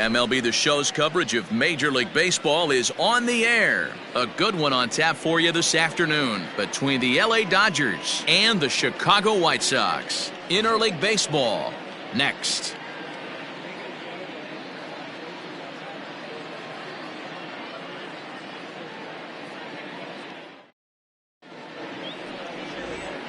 MLB The Show's coverage of Major League Baseball is on the air. A good one on tap for you this afternoon between the LA Dodgers and the Chicago White Sox. Interleague Baseball, next.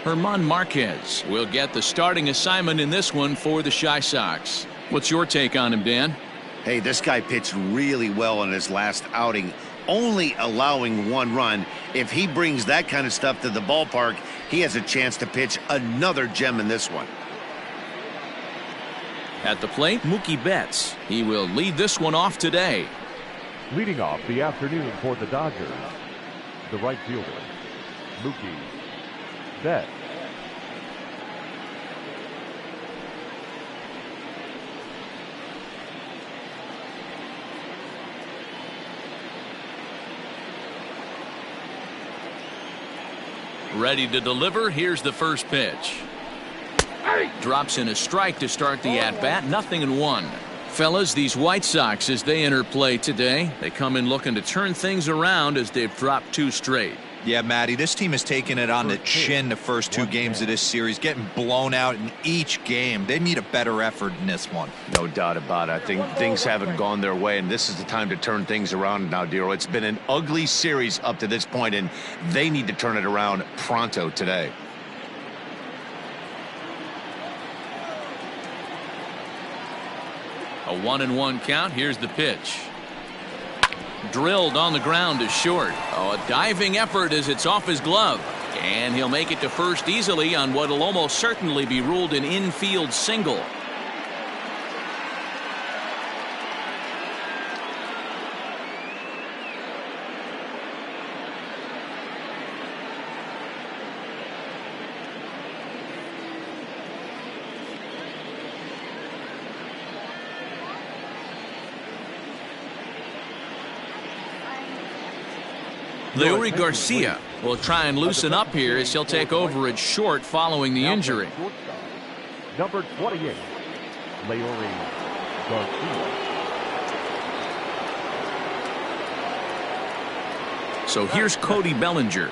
German Marquez will get the starting assignment in this one for the Chi Sox. What's your take on him, Dan? Hey, this guy pitched really well in his last outing, only allowing 1 run. If he brings that kind of stuff to the ballpark, he has a chance to pitch another gem in this one. At the plate, Mookie Betts. He will lead this one off today. Leading off the afternoon for the Dodgers, the right fielder, Mookie Betts. Ready to deliver. Here's the first pitch. Drops in a strike to start the at-bat. 0-1. Fellas, these White Sox, as they enter play today, they come in looking to turn things around as they've dropped 2 straight. Yeah, Matty, this team has taken it on the chin the first 2 games of this series, getting blown out in each game. They need a better effort in this one. No doubt about it. I think things haven't gone their way, and this is the time to turn things around now, Dero. It's been an ugly series up to this point, and they need to turn it around pronto today. A 1-1 count. Here's the pitch. Drilled on the ground to short. Oh, a diving effort as it's off his glove. And he'll make it to first easily on what will almost certainly be ruled an infield single. Leori Garcia will try and loosen up here as he'll take over at short following the injury. Number 28, Leori Garcia. So here's Cody Bellinger.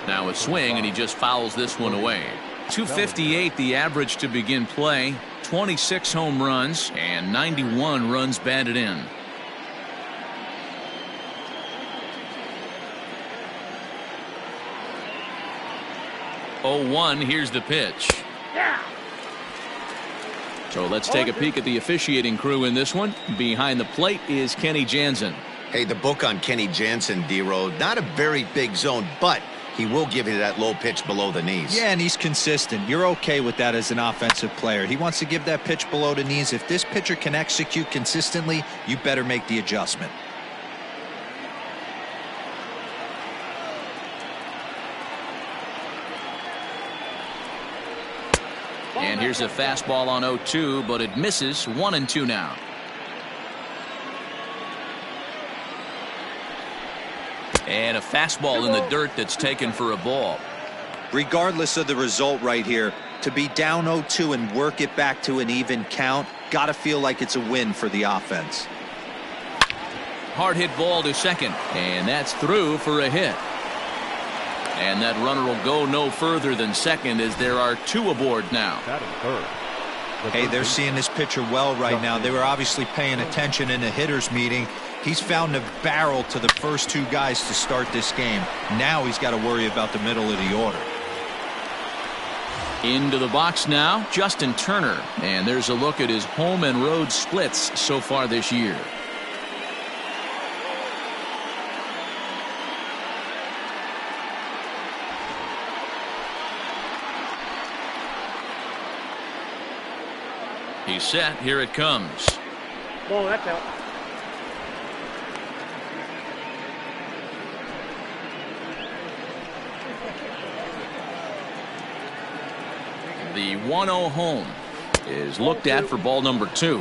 Now a swing, and he just fouls this one away. 258 the average to begin play. 26 home runs and 91 runs batted in. 0-1. Here's the pitch. So let's take a peek at the officiating crew in this one. Behind the plate is Kenny Jansen. Hey, the book on Kenny Jansen, D-Row, not a very big zone, but he will give you that low pitch below the knees. Yeah, and he's consistent. You're okay with that as an offensive player. He wants to give that pitch below the knees. If this pitcher can execute consistently, you better make the adjustment. And here's a fastball on 0-2, but it misses. 1-2 now. And a fastball in the dirt that's taken for a ball. Regardless of the result right here, to be down 0-2 and work it back to an even count, got to feel like it's a win for the offense. Hard hit ball to second, and that's through for a hit. And that runner will go no further than second as there are 2 aboard now. Hey, they're seeing this pitcher well right now. They were obviously paying attention in the hitters meeting. He's found a barrel to the first 2 guys to start this game. Now he's got to worry about the middle of the order. Into the box now, Justin Turner. And there's a look at his home and road splits so far this year. He's set. Here it comes. Oh, that's out. The 1-0 home is looked at for ball number 2.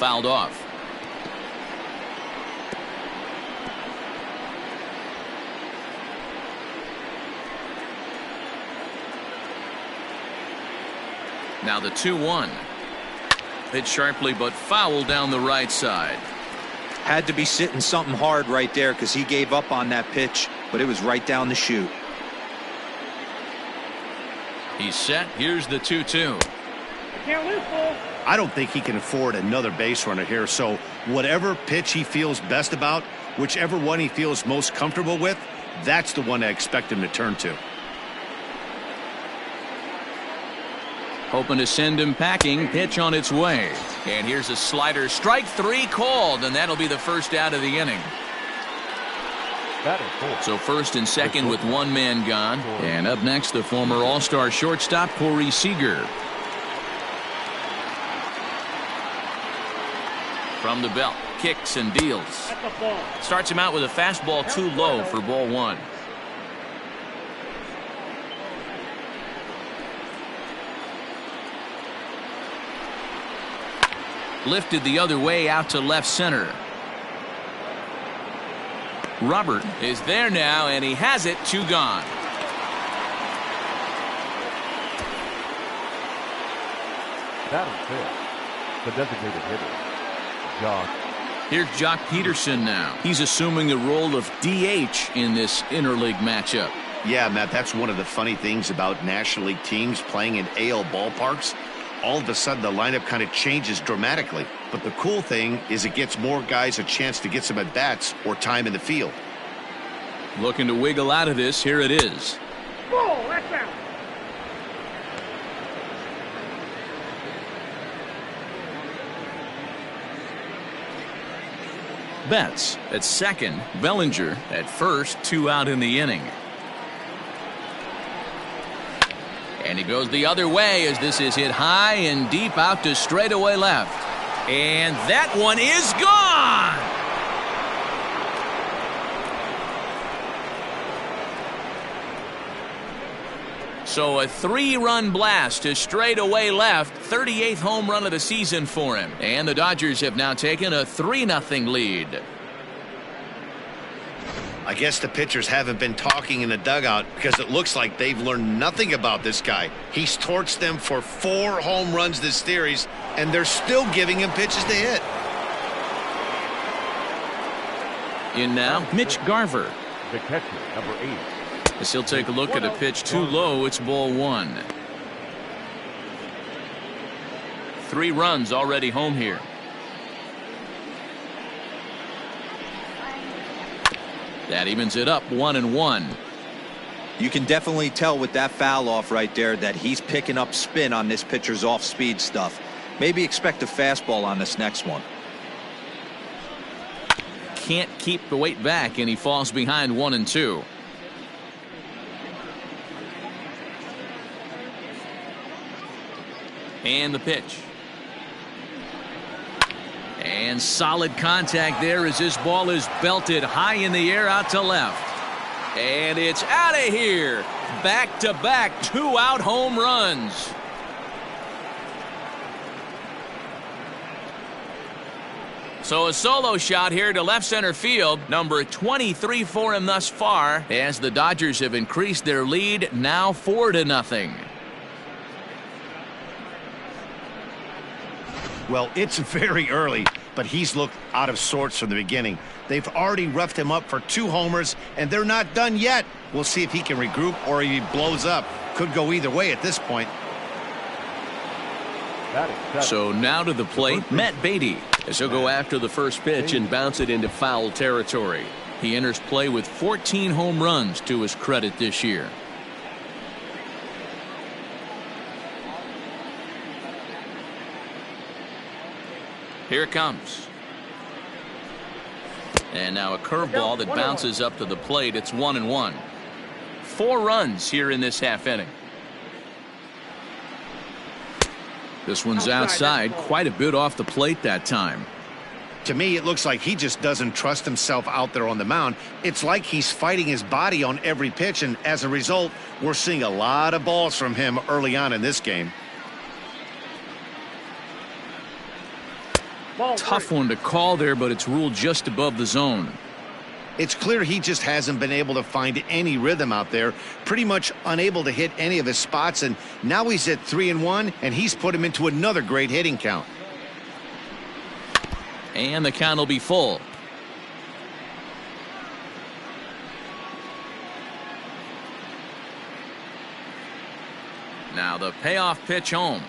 fouled off. Now the 2-1. Hit sharply but foul down the right side. Had to be sitting something hard right there because he gave up on that pitch, but it was right down the chute. He's set. Here's the 2-2. I don't think he can afford another base runner here, so whatever pitch he feels best about, whichever one he feels most comfortable with, that's the one I expect him to turn to. Hoping to send him packing. Pitch on its way. And here's a slider. Strike 3 called, and that'll be the first out of the inning. So first and second with one man gone. And up next, the former All-Star shortstop, Seeger. From the belt, kicks and deals. Starts him out with a fastball too low for ball 1. Lifted the other way out to left center. Robert is there now, and he has it. 2 gone. That'll fit. The designated hitter, Jock. Here's Jock Peterson now. He's assuming the role of DH in this interleague matchup. Yeah, Matt, that's one of the funny things about National League teams playing in AL ballparks. All of a sudden, the lineup kind of changes dramatically. But the cool thing is it gets more guys a chance to get some at-bats or time in the field. Looking to wiggle out of this. Here it is. Ball, that's out. Betts at second. Bellinger at first. 2 out in the inning. And he goes the other way as this is hit high and deep out to straightaway left. And that one is gone. So a 3-run blast to straightaway left. 38th home run of the season for him. And the Dodgers have now taken a 3-0 lead. I guess the pitchers haven't been talking in the dugout because it looks like they've learned nothing about this guy. He's torched them for 4 home runs this series, and they're still giving him pitches to hit. In now, Mitch Garver. The catcher, number 8. As he'll take a look at a pitch too low. It's ball 1. 3 runs already home here. That evens it up 1-1. You can definitely tell with that foul off right there that he's picking up spin on this pitcher's off-speed stuff. Maybe expect a fastball on this next one. Can't keep the weight back, and he falls behind 1-2. And the pitch. And solid contact there as this ball is belted high in the air out to left. And it's out of here. Back-to-back 2-out home runs. So a solo shot here to left center field. Number 23 for him thus far, as the Dodgers have increased their lead, now 4-0. Well, it's very early, but he's looked out of sorts from the beginning. They've already roughed him up for 2 homers, and they're not done yet. We'll see if he can regroup or if he blows up. Could go either way at this point. So now to the plate, Matt Beatty, as he'll go after the first pitch and bounce it into foul territory. He enters play with 14 home runs to his credit this year. Here it comes. And now a curveball that bounces up to the plate. It's 1-1. 4 runs here in this half inning. This one's outside, quite a bit off the plate that time. To me, it looks like he just doesn't trust himself out there on the mound. It's like he's fighting his body on every pitch, and as a result, we're seeing a lot of balls from him early on in this game. Tough one to call there, but it's ruled just above the zone. It's clear he just hasn't been able to find any rhythm out there, pretty much unable to hit any of his spots, and now he's at 3-1, and he's put him into another great hitting count. And the count will be full. Now the payoff pitch home.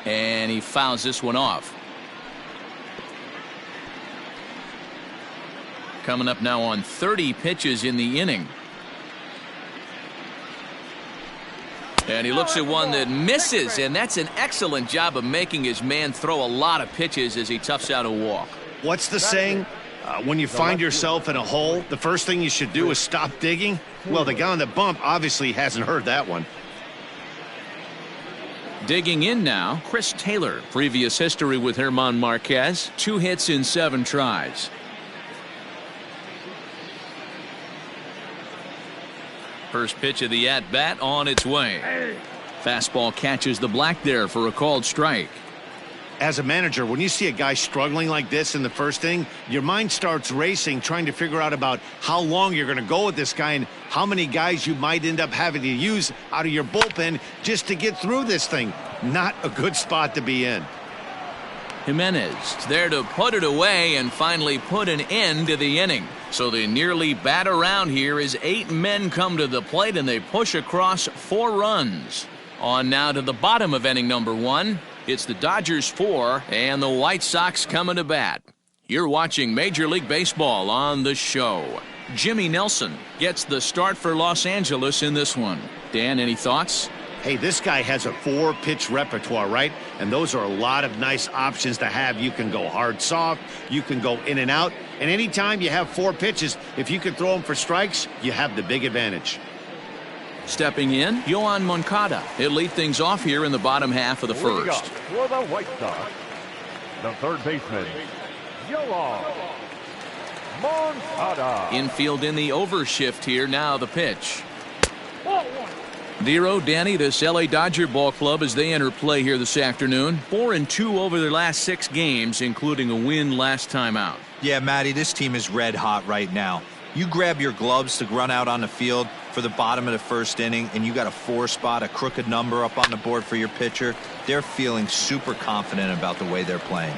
And he fouls this one off. Coming up now on 30 pitches in the inning. And he looks at one that misses, and that's an excellent job of making his man throw a lot of pitches as he toughs out a walk. What's the saying? When you find yourself in a hole, the first thing you should do is stop digging? Well, the guy on the bump obviously hasn't heard that one. Digging in now, Chris Taylor. Previous history with German Marquez. 2 hits in 7 tries. First pitch of the at-bat on its way. Fastball catches the black there for a called strike. As a manager, when you see a guy struggling like this in the first inning, your mind starts racing, trying to figure out about how long you're going to go with this guy and how many guys you might end up having to use out of your bullpen just to get through this thing. Not a good spot to be in. Jimenez there to put it away and finally put an end to the inning. So they nearly bat around here as 8 men come to the plate and they push across 4 runs. On now to the bottom of inning number 1. It's the Dodgers 4 and the White Sox coming to bat. You're watching Major League Baseball on the show. Jimmy Nelson gets the start for Los Angeles in this one. Dan, any thoughts? Hey, this guy has a 4-pitch repertoire, right? And those are a lot of nice options to have. You can go hard, soft. You can go in and out. And anytime you have 4 pitches, if you can throw them for strikes, you have the big advantage. Stepping in, Yoan Moncada. He'll lead things off here in the bottom half of the first. For the White Sox, the third baseman, Yoan Moncada. Infield in the overshift here. Now the pitch. 0, Danny, this LA Dodger ball club as they enter play here this afternoon. 4-2 over their last 6 games, including a win last time out. Yeah, Matty, this team is red hot right now. You grab your gloves to run out on the field for the bottom of the first inning, and you got a 4 spot, a crooked number up on the board for your pitcher. They're feeling super confident about the way they're playing.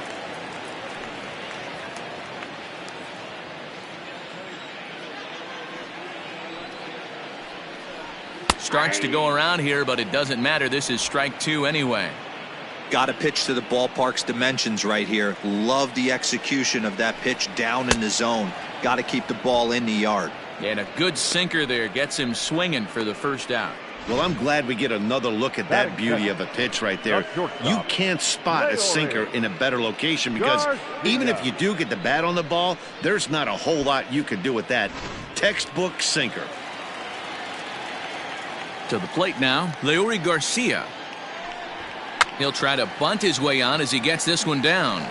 Starts to go around here, but it doesn't matter. This is strike 2 anyway. Got to pitch to the ballpark's dimensions right here. Love the execution of that pitch down in the zone. Got to keep the ball in the yard. And a good sinker there gets him swinging for the first out. Well, I'm glad we get another look at that beauty of a pitch right there. You can't spot a sinker in a better location because even if you do get the bat on the ball, there's not a whole lot you can do with that. Textbook sinker. To the plate now, Leori Garcia. He'll try to bunt his way on as he gets this one down.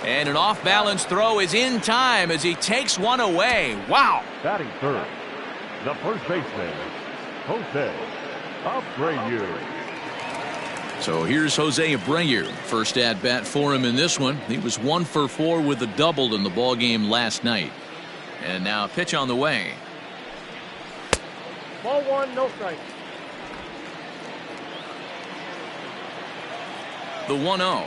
And an off-balance throw is in time as he takes one away. Wow. Batting third, the first baseman, Jose Abreu. So here's Jose Abreu. First at-bat for him in this one. He was 1 for 4 with a double in the ball game last night. And now a pitch on the way. Ball 1, no strike. The 1-0.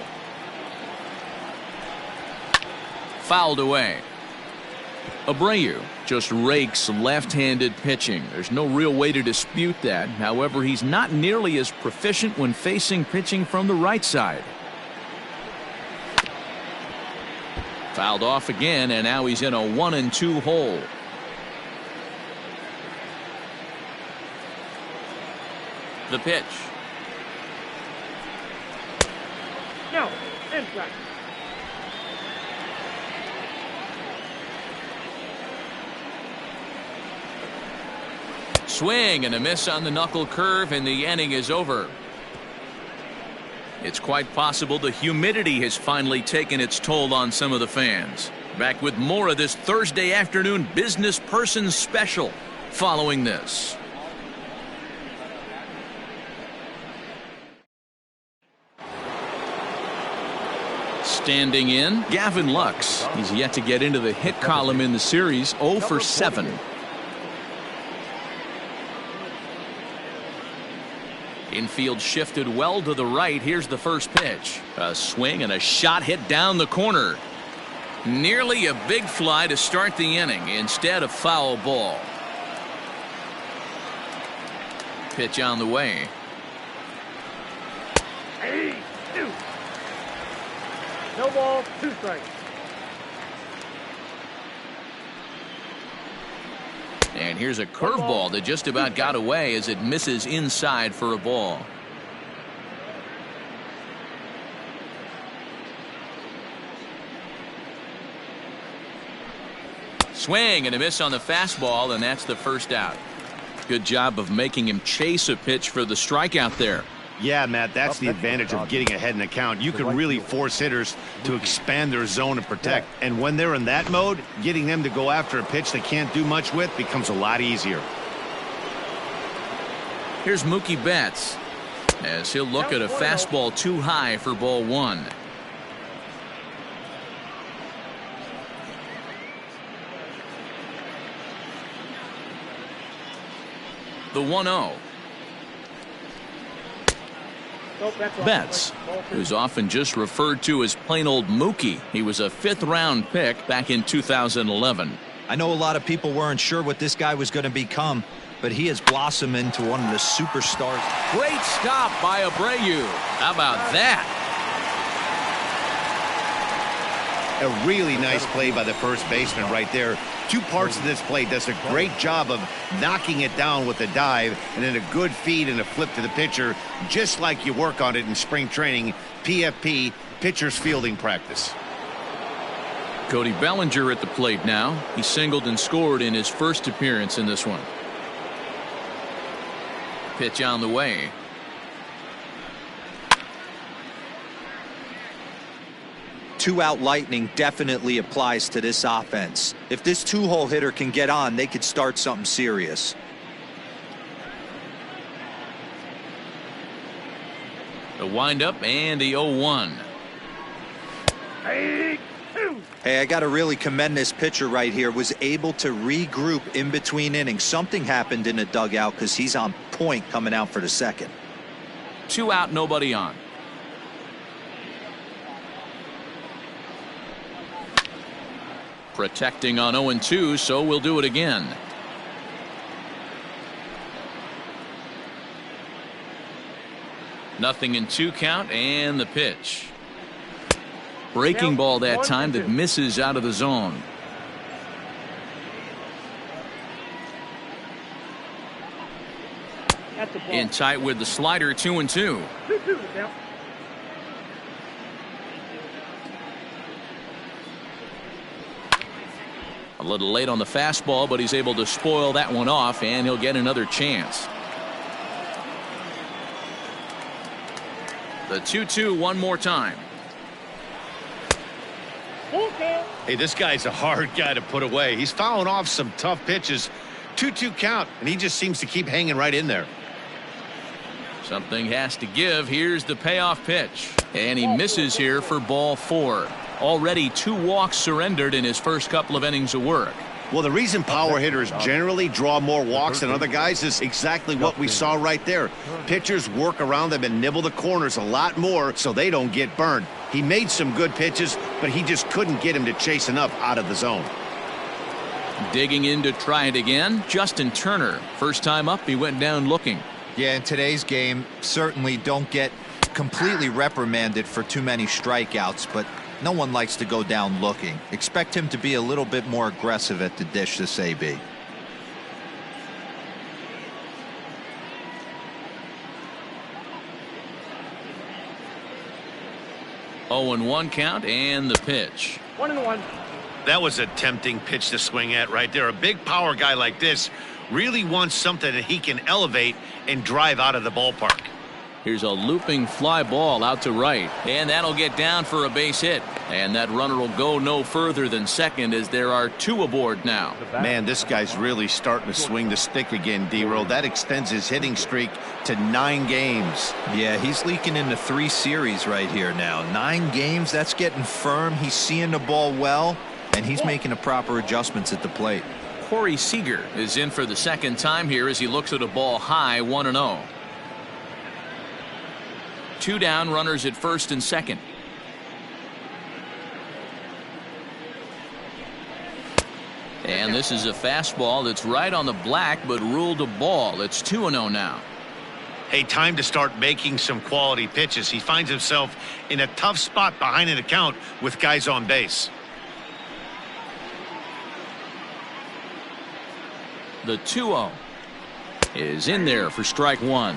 Fouled away. Abreu just rakes left-handed pitching. There's no real way to dispute that. However, he's not nearly as proficient when facing pitching from the right side. Fouled off again, and now he's in a 1-2 hole. The pitch. No, inside. Swing and a miss on the knuckle curve, and the inning is over. It's quite possible the humidity has finally taken its toll on some of the fans. Back with more of this Thursday afternoon Business Person Special following this. Standing in, Gavin Lux. He's yet to get into the hit column in the series, 0 for 7. Infield shifted well to the right. Here's the first pitch. A swing and a shot hit down the corner. Nearly a big fly to start the inning. Instead, a foul ball. Pitch on the way. Hey, two. No ball, 2 strikes. And here's a curveball that just about got away as it misses inside for a ball. Swing and a miss on the fastball, and that's the first out. Good job of making him chase a pitch for the strikeout there. Yeah, Matt, that's the advantage of getting ahead in the count. You can really force hitters to expand their zone and protect. And when they're in that mode, getting them to go after a pitch they can't do much with becomes a lot easier. Here's Mookie Betts as he'll look at a fastball too high for ball 1. The 1-0. Betts, who's often just referred to as plain old Mookie. He was a 5th-round pick back in 2011. I know a lot of people weren't sure what this guy was going to become, but he has blossomed into one of the superstars. Great stop by Abreu. How about that? A really nice play by the first baseman right there. 2 parts of this play. Does a great job of knocking it down with a dive and then a good feed and a flip to the pitcher, just like you work on it in spring training. PFP, pitcher's fielding practice. Cody Bellinger at the plate now. He singled and scored in his first appearance in this one. Pitch on the way. Two-out lightning definitely applies to this offense. If this 2-hole hitter can get on, they could start something serious. The windup and the 0-1. Hey, I got to really commend this pitcher right here. Was able to regroup in between innings. Something happened in the dugout because he's on point coming out for the second. 2 out, nobody on. Protecting on 0-2, so we'll do it again. Nothing in 2 count, and the pitch. Breaking ball that time that misses out of the zone. In tight with the slider, 2-2. 2-2 now. A little late on the fastball, but he's able to spoil that one off, and he'll get another chance. The 2-2 one more time. Hey, this guy's a hard guy to put away. He's fouling off some tough pitches. 2-2 count, and he just seems to keep hanging right in there. Something has to give. Here's the payoff pitch, and he misses here for ball 4. Already 2 walks surrendered in his first couple of innings of work. Well, the reason power hitters generally draw more walks than other guys is exactly what we saw right there. Pitchers work around them and nibble the corners a lot more so they don't get burned. He made some good pitches, but he just couldn't get him to chase enough out of the zone. Digging in to try it again, Justin Turner. First time up, he went down looking. Yeah, in today's game, certainly don't get completely reprimanded for too many strikeouts, but no one likes to go down looking. Expect him to be a little bit more aggressive at the dish this AB. Oh, and 1 count, and the pitch. 1-1. That was a tempting pitch to swing at right there. A big power guy like this really wants something that he can elevate and drive out of the ballpark. Here's a looping fly ball out to right, and that'll get down for a base hit. And that runner will go no further than second as there are 2 aboard now. Man, this guy's really starting to swing the stick again, D-Roll. That extends his hitting streak to 9 games. Yeah, he's leaking into 3 series right here now. 9 games, that's getting firm. He's seeing the ball well, and he's making the proper adjustments at the plate. Corey Seeger is in for the second time here as he looks at a ball high, 1-0. 2 down, runners at first and second. And this is a fastball that's right on the black but ruled a ball. It's 2-0 now. Hey, time to start making some quality pitches. He finds himself in a tough spot behind an account with guys on base. The 2-0 is in there for strike 1.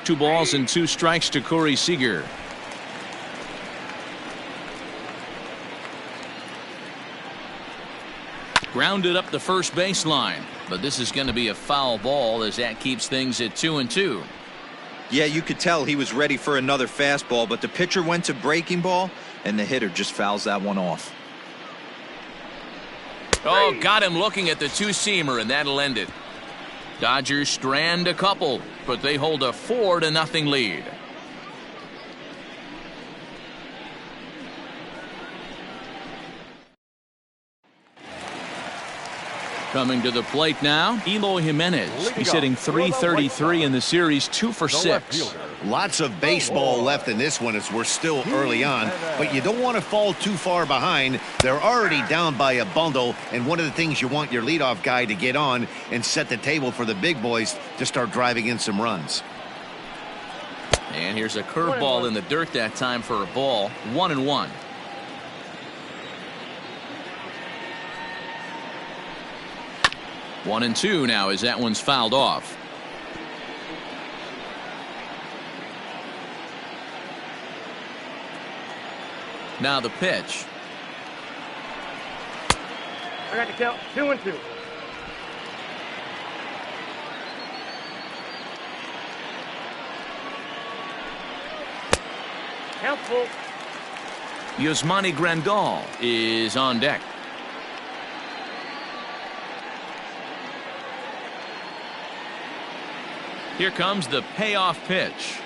Two balls and 2 strikes to Corey Seeger. Grounded up the first baseline, but this is going to be a foul ball as that keeps things at 2-2. Yeah, you could tell he was ready for another fastball, but the pitcher went to breaking ball, and the hitter just fouls that one off. Oh, got him looking at the 2-seamer, and that'll end it. Dodgers strand a couple, but they hold a 4-0 lead. Coming to the plate now, Eloy Jimenez. He's hitting .333 in the series, 2 for 6. Lots of baseball left in this one as we're still early on, but you don't want to fall too far behind. They're already down by a bundle, and one of the things you want your leadoff guy to get on and set the table for the big boys to start driving in some runs. And here's a curveball in the dirt that time for a ball. 1-1. One and 2 now as that one's fouled off. Now the pitch. I got to count 2-2. Count full. Yasmani Grandal is on deck. Here comes the payoff pitch.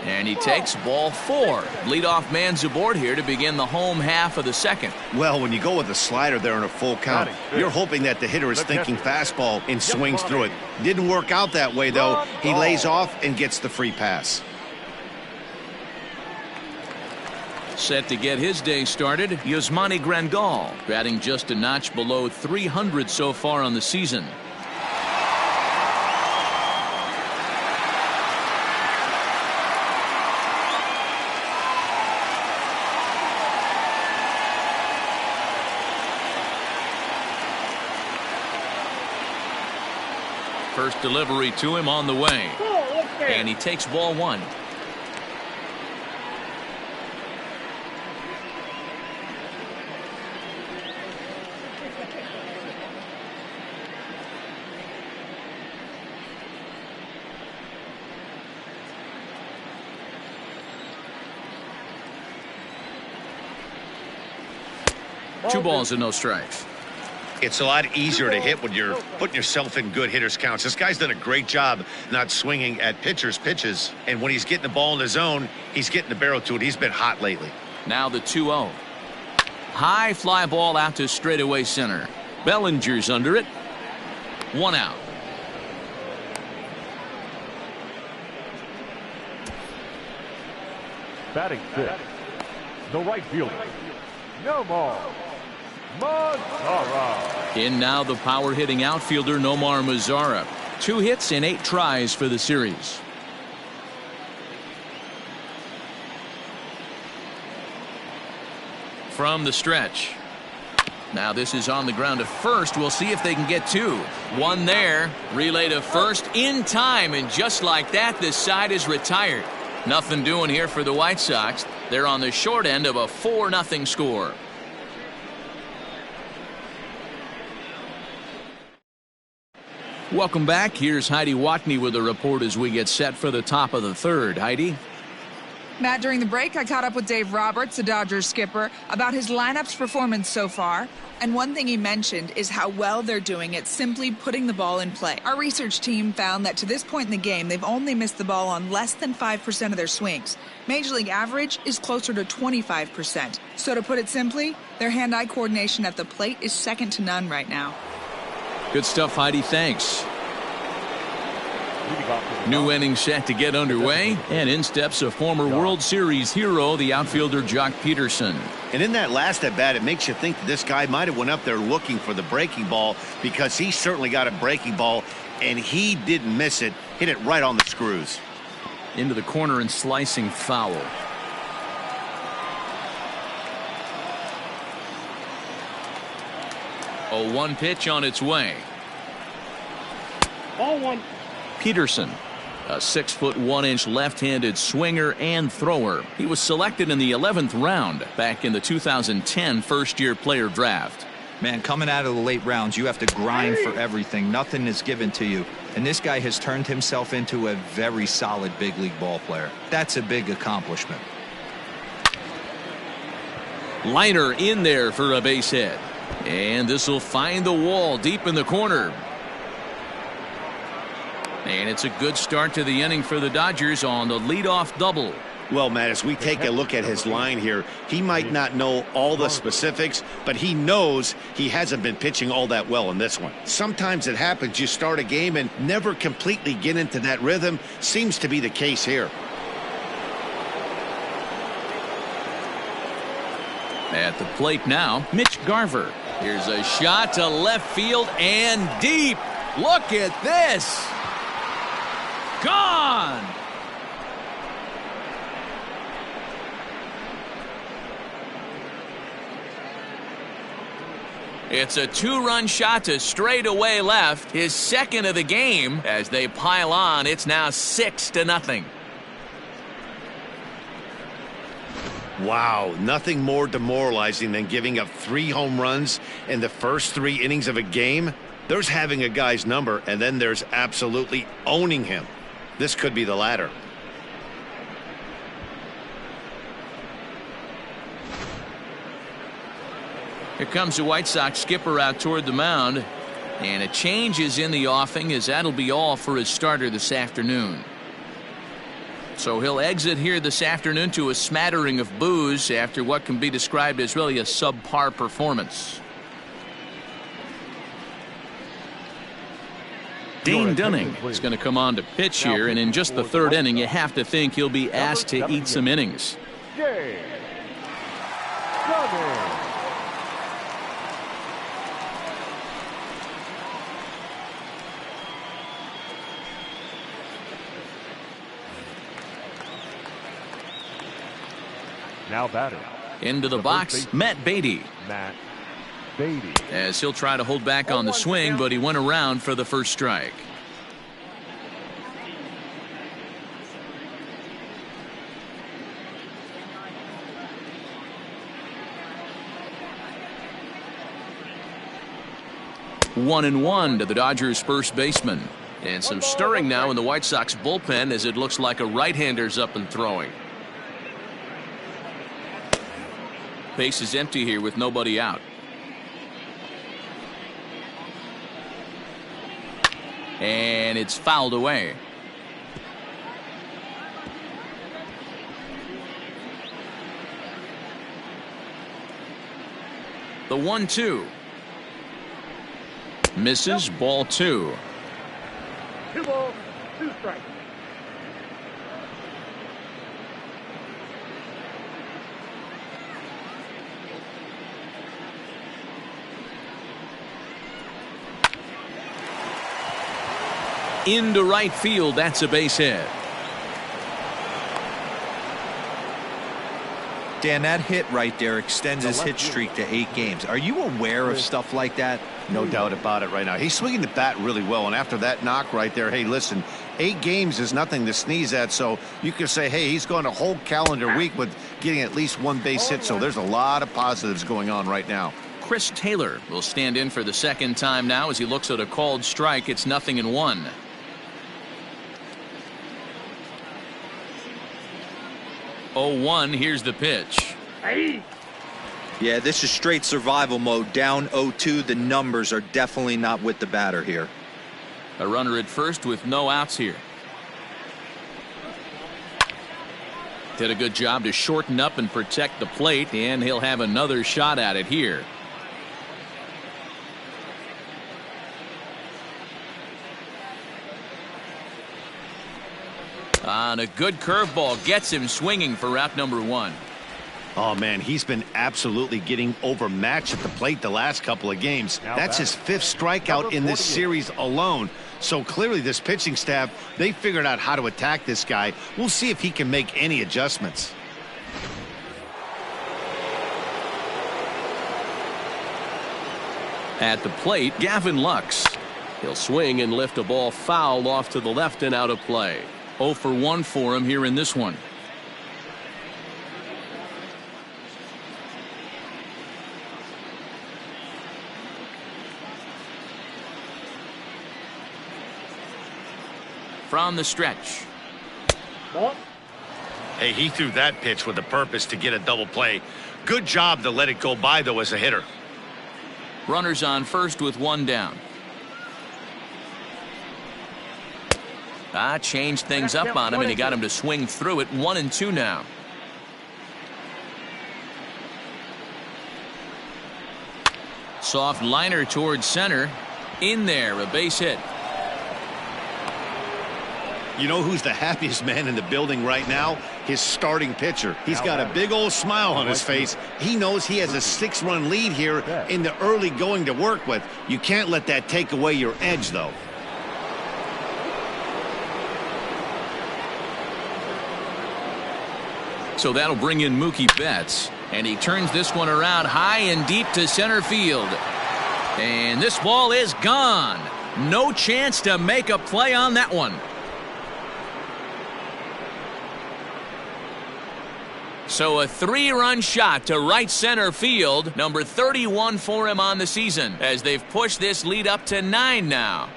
And he takes ball 4. Leadoff man's aboard here to begin the home half of the second. Well, when you go with a slider there in a full count, you're hoping that the hitter is thinking fastball and swings through it. Didn't work out that way, though. He lays off and gets the free pass. Set to get his day started, Yasmani Grandal, batting just a notch below 300 so far on the season. First delivery to him on the way. And he takes ball 1. Two balls and no strikes. It's a lot easier to hit when you're putting yourself in good hitters counts. This guy's done a great job not swinging at pitchers' pitches. And when he's getting the ball in the zone, he's getting the barrel to it. He's been hot lately. Now the 2-0. High fly ball out to straightaway center. Bellinger's under it. 1 out. Batting 6th, the right fielder, Nomar Mazara. In now the power hitting outfielder Nomar Mazara. 2 hits in 8 tries for the series. From the stretch. Now this is on the ground to first. We'll see if they can get 2. 1 there. Relay to first in time, and just like that this side is retired. Nothing doing here for the White Sox. They're on the short end of a 4-0 score. Welcome back. Here's Heidi Watney with a report as we get set for the top of the third. Heidi? Matt, during the break, I caught up with Dave Roberts, the Dodgers skipper, about his lineup's performance so far. And one thing he mentioned is how well they're doing at simply putting the ball in play. Our research team found that to this point in the game, they've only missed the ball on less than 5% of their swings. Major League average is closer to 25%. So to put it simply, their hand-eye coordination at the plate is second to none right now. Good stuff, Heidi. Thanks. New inning set to get underway, and in steps a former World Series hero, the outfielder Jock Peterson. And in that last at bat, it makes you think that this guy might have went up there looking for the breaking ball, because he certainly got a breaking ball, and he didn't miss it. Hit it right on the screws. Into the corner and slicing foul. A 1 pitch on its way. Ball one. Peterson, a 6'1" left-handed swinger and thrower. He was selected in the 11th round back in the 2010 first-year player draft. Man, coming out of the late rounds, you have to grind for everything. Nothing is given to you. And this guy has turned himself into a very solid big league ball player. That's a big accomplishment. Liner in there for a base hit. And this will find the wall deep in the corner. And it's a good start to the inning for the Dodgers on the leadoff double. Well, Matt, as we take a look at his line here, he might not know all the specifics, but he knows he hasn't been pitching all that well in this one. Sometimes it happens. You start a game and never completely get into that rhythm. Seems to be the case here. At the plate now, Mitch Garver. Here's a shot to left field and deep. Look at this. Gone. It's a 2-run shot to straightaway left, his second of the game. As they pile on, it's now 6-0. Wow, nothing more demoralizing than giving up 3 home runs in the first 3 innings of a game. There's having a guy's number, and then there's absolutely owning him. This could be the latter. Here comes the White Sox skipper out toward the mound. And a change is in the offing, as that'll be all for his starter this afternoon. So he'll exit here this afternoon to a smattering of boos after what can be described as really a subpar performance. Dane Dunning is going to come on to pitch here, and in just the 3rd inning, you have to think he'll be asked to eat some innings. Now batting. Into the box, Matt Beatty. As he'll try to hold back on the swing, but he went around for the first strike. One and one to the Dodgers' first baseman. And some stirring now in the White Sox bullpen, as it looks like a right-hander's up and throwing. Base is empty here with nobody out. And it's fouled away. The 1-2. Misses, ball 2. 2 balls, 2 strikes. Into right field, that's a base hit. Dan, that hit right there extends his hit streak to 8 games. Are you aware of stuff like that? No doubt about it right now. He's swinging the bat really well, and after that knock right there, hey, listen, 8 games is nothing to sneeze at, so you can say, hey, he's gone a whole calendar week with getting at least 1 base hit, so there's a lot of positives going on right now. Chris Taylor will stand in for the second time now as he looks at a called strike. It's 0-1. Oh, 1. Here's the pitch. Hey. Yeah, this is straight survival mode. Down 0-2. The numbers are definitely not with the batter here. A runner at first with no outs here. Did a good job to shorten up and protect the plate, and he'll have another shot at it here. And a good curveball gets him swinging for out number 1. Oh, man, he's been absolutely getting overmatched at the plate the last couple of games. That's his 5th strikeout in this series alone. So clearly this pitching staff, they figured out how to attack this guy. We'll see if he can make any adjustments. At the plate, Gavin Lux. He'll swing and lift a ball foul off to the left and out of play. 0 for 1 for him here in this one. From the stretch. Hey, he threw that pitch with a purpose to get a double play. Good job to let it go by, though, as a hitter. Runners on first with 1 down. Changed things up on him, and he got him to swing through it. 1-2 now. Soft liner towards center. In there, a base hit. You know who's the happiest man in the building right now? His starting pitcher. He's got a big old smile on his face. He knows he has a 6-run lead here in the early going to work with. You can't let that take away your edge, though. So that'll bring in Mookie Betts, and he turns this one around high and deep to center field. And this ball is gone. No chance to make a play on that one. So a 3-run shot to right center field, number 31 for him on the season, as they've pushed this lead up to 9 now.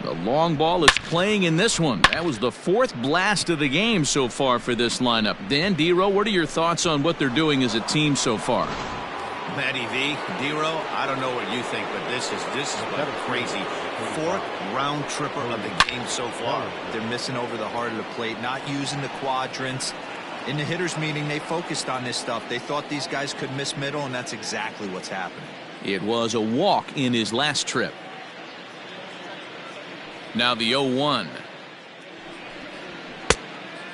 The long ball is playing in this one. That was the 4th blast of the game so far for this lineup. Dan, D-Row, what are your thoughts on what they're doing as a team so far? Matty V, D-Row, I don't know what you think, but this is what crazy. 4th round tripper of the game so far. They're missing over the heart of the plate, not using the quadrants. In the hitters meeting, they focused on this stuff. They thought these guys could miss middle, and that's exactly what's happening. It was a walk in his last trip. Now the 0-1.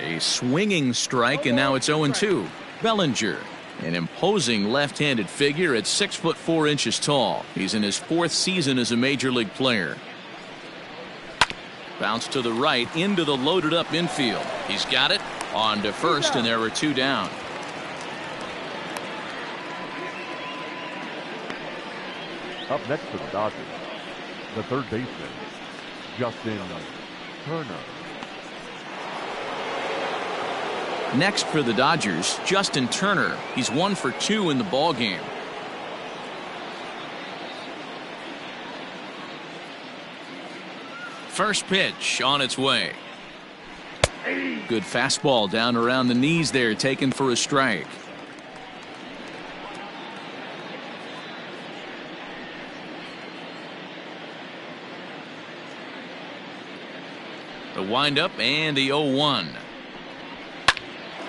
A swinging strike, and now it's 0-2. Bellinger, an imposing left-handed figure at 6 foot 4 inches tall. He's in his 4th season as a major league player. Bounce to the right into the loaded up infield. He's got it on to first, and there are 2 down. Up next for the Dodgers, the third baseman, Justin Turner. Next for the Dodgers, Justin Turner. He's 1 for 2 in the ball game. First pitch on its way. Good fastball down around the knees there, taken for a strike. The windup and the 0-1.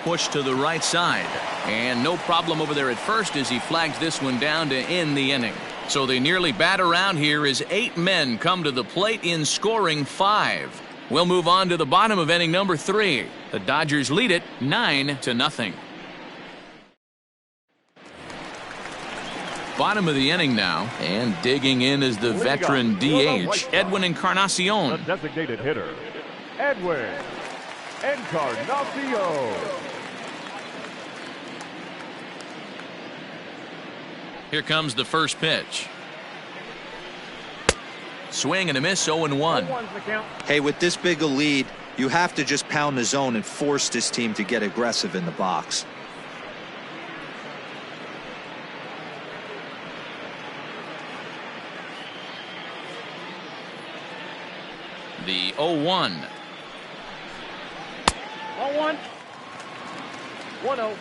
Push to the right side, and no problem over there at first as he flags this one down to end the inning. So they nearly bat around here as 8 men come to the plate in scoring 5. We'll move on to the bottom of inning number 3. The Dodgers lead it 9-0. Bottom of the inning now, and digging in is the veteran DH, Edwin Encarnacion. The designated hitter, Edwin Encarnacion. Here comes the first pitch. Swing and a miss, 0-1. Hey, with this big a lead, You have to just pound the zone and force this team to get aggressive in the box. The 0-1. 1-1. 1-0.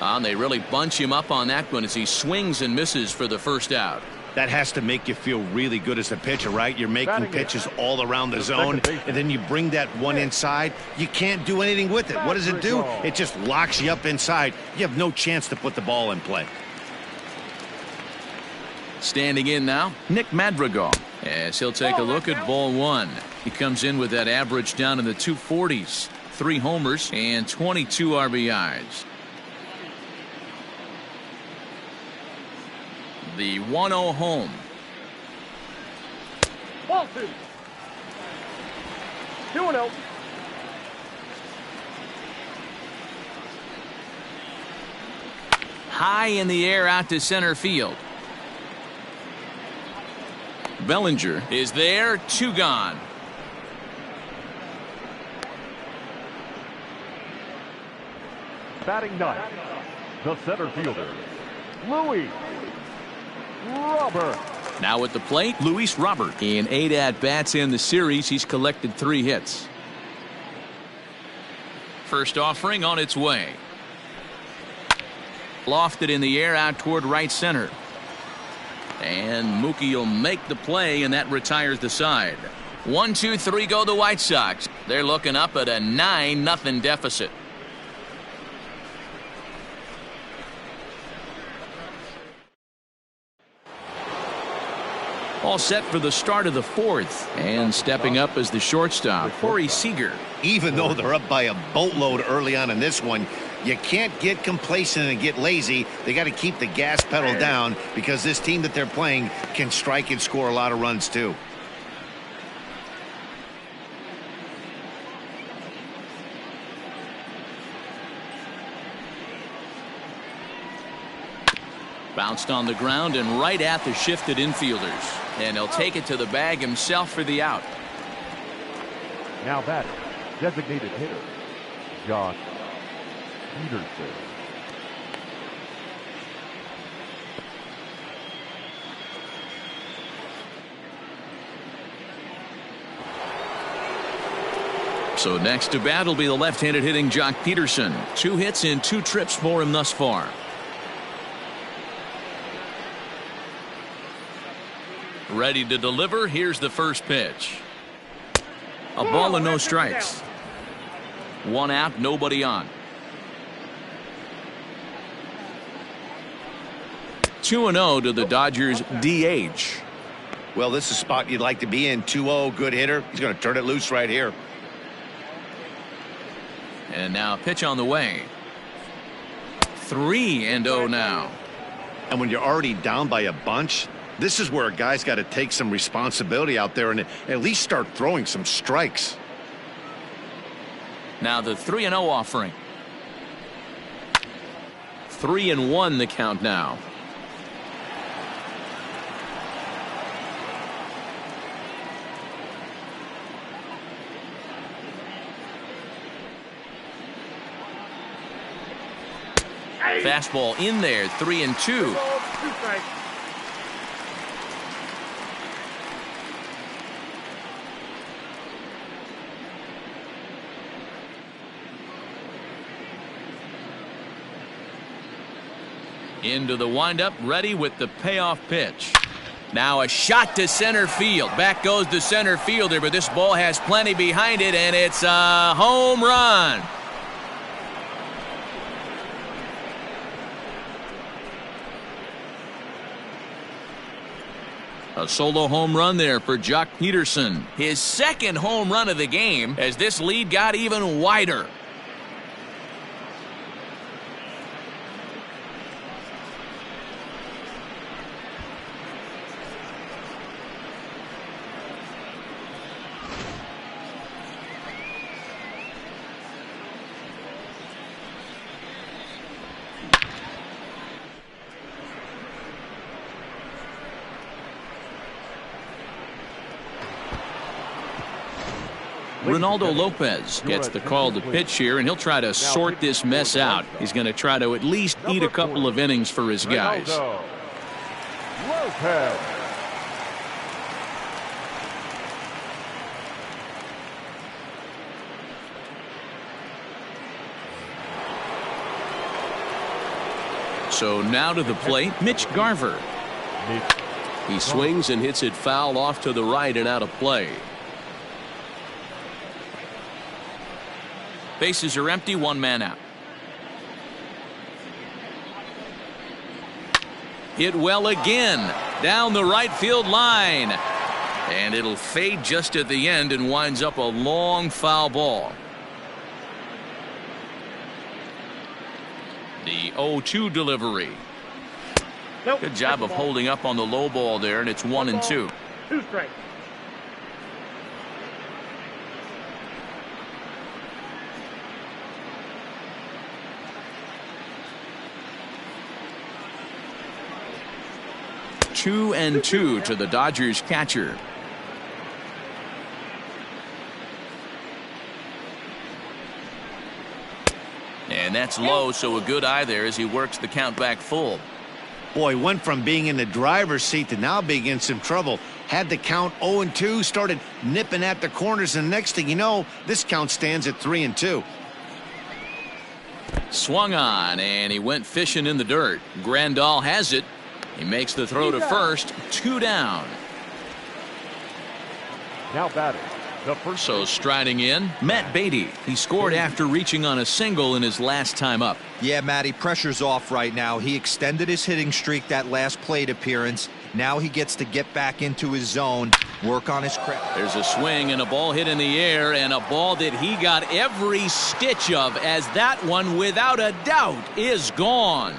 And they really bunch him up on that one as he swings and misses for the first out. That has to make you feel really good as a pitcher, right? You're making pitches all around the zone, and then you bring that one inside. You can't do anything with it. What does it do? It just locks you up inside. You have no chance to put the ball in play. Standing in now, Nick Madrigal, as he'll take a look at ball one. He comes in with that average down in the 240s, 3 homers and 22 RBIs. The 1-0 home. Ball 2. 2-0. High in the air out to center field. Bellinger is there, 2 gone. Batting ninth, the center fielder, Leori Garcia. Now at the plate, Luis Robert. In 8 at-bats in the series, he's collected 3 hits. First offering on its way. Lofted in the air out toward right center. And Mookie will make the play, and that retires the side. 1, 2, 3 go the White Sox. They're looking up at a 9-0 deficit. All set for the start of the 4th, and stepping up as the shortstop, Seeger. Even though they're up by a boatload early on in this one, you can't get complacent and get lazy. They got to keep the gas pedal down because this team that they're playing can strike and score a lot of runs too. Bounced on the ground and right at the shifted infielders. And he'll take it to the bag himself for the out. Now batting, designated hitter, Peterson. So next to bat will be the left-handed hitting Jock Peterson. 2 hits in 2 trips for him thus far. Ready to deliver. Here's the first pitch. A ball and no strikes. 1 out, nobody on. 2-0 to the Dodgers DH. Well, this is a spot you'd like to be in. 2-0, good hitter. He's going to turn it loose right here. And now pitch on the way. 3-0 now. And when you're already down by a bunch, this is where a guy's got to take some responsibility out there and at least start throwing some strikes. Now the 3-0 offering. 3-1 the count now. Fastball in there, 3-2. Into the windup, ready with the payoff pitch. Now a shot to center field. Back goes the center fielder, but this ball has plenty behind it, and it's a home run. A solo home run there for Jock Peterson. His second home run of the game as this lead got even wider. Ronaldo Lopez gets the call to pitch here, and he'll try to sort this mess out. He's going to try to at least eat a couple of innings for his guys. Lopez. So now to the plate, Mitch Garver. He swings and hits it foul off to the right and out of play. Bases are empty, one man out. Hit well again, down the right field line. And it'll fade just at the end and winds up a long foul ball. The 0-2 delivery. Good job of holding up on the low ball there, and it's 1-2. 2 strikes. Two and 2 to the Dodgers catcher. And that's low, so a good eye there as he works the count back full. Boy, went from being in the driver's seat to now being in some trouble. Had the count 0-2, started nipping at the corners, and next thing you know, this count stands at 3-2. Swung on, and he went fishing in the dirt. Grandal has it. He makes the throw to first, 2 down. Now batting. The first. So striding in, Matt Beatty. He scored after reaching on a single in his last time up. Yeah, Matty, pressure's off right now. He extended his hitting streak that last plate appearance. Now he gets to get back into his zone, work on his craft. There's a swing and a ball hit in the air, and a ball that he got every stitch of, as that one, without a doubt, is gone.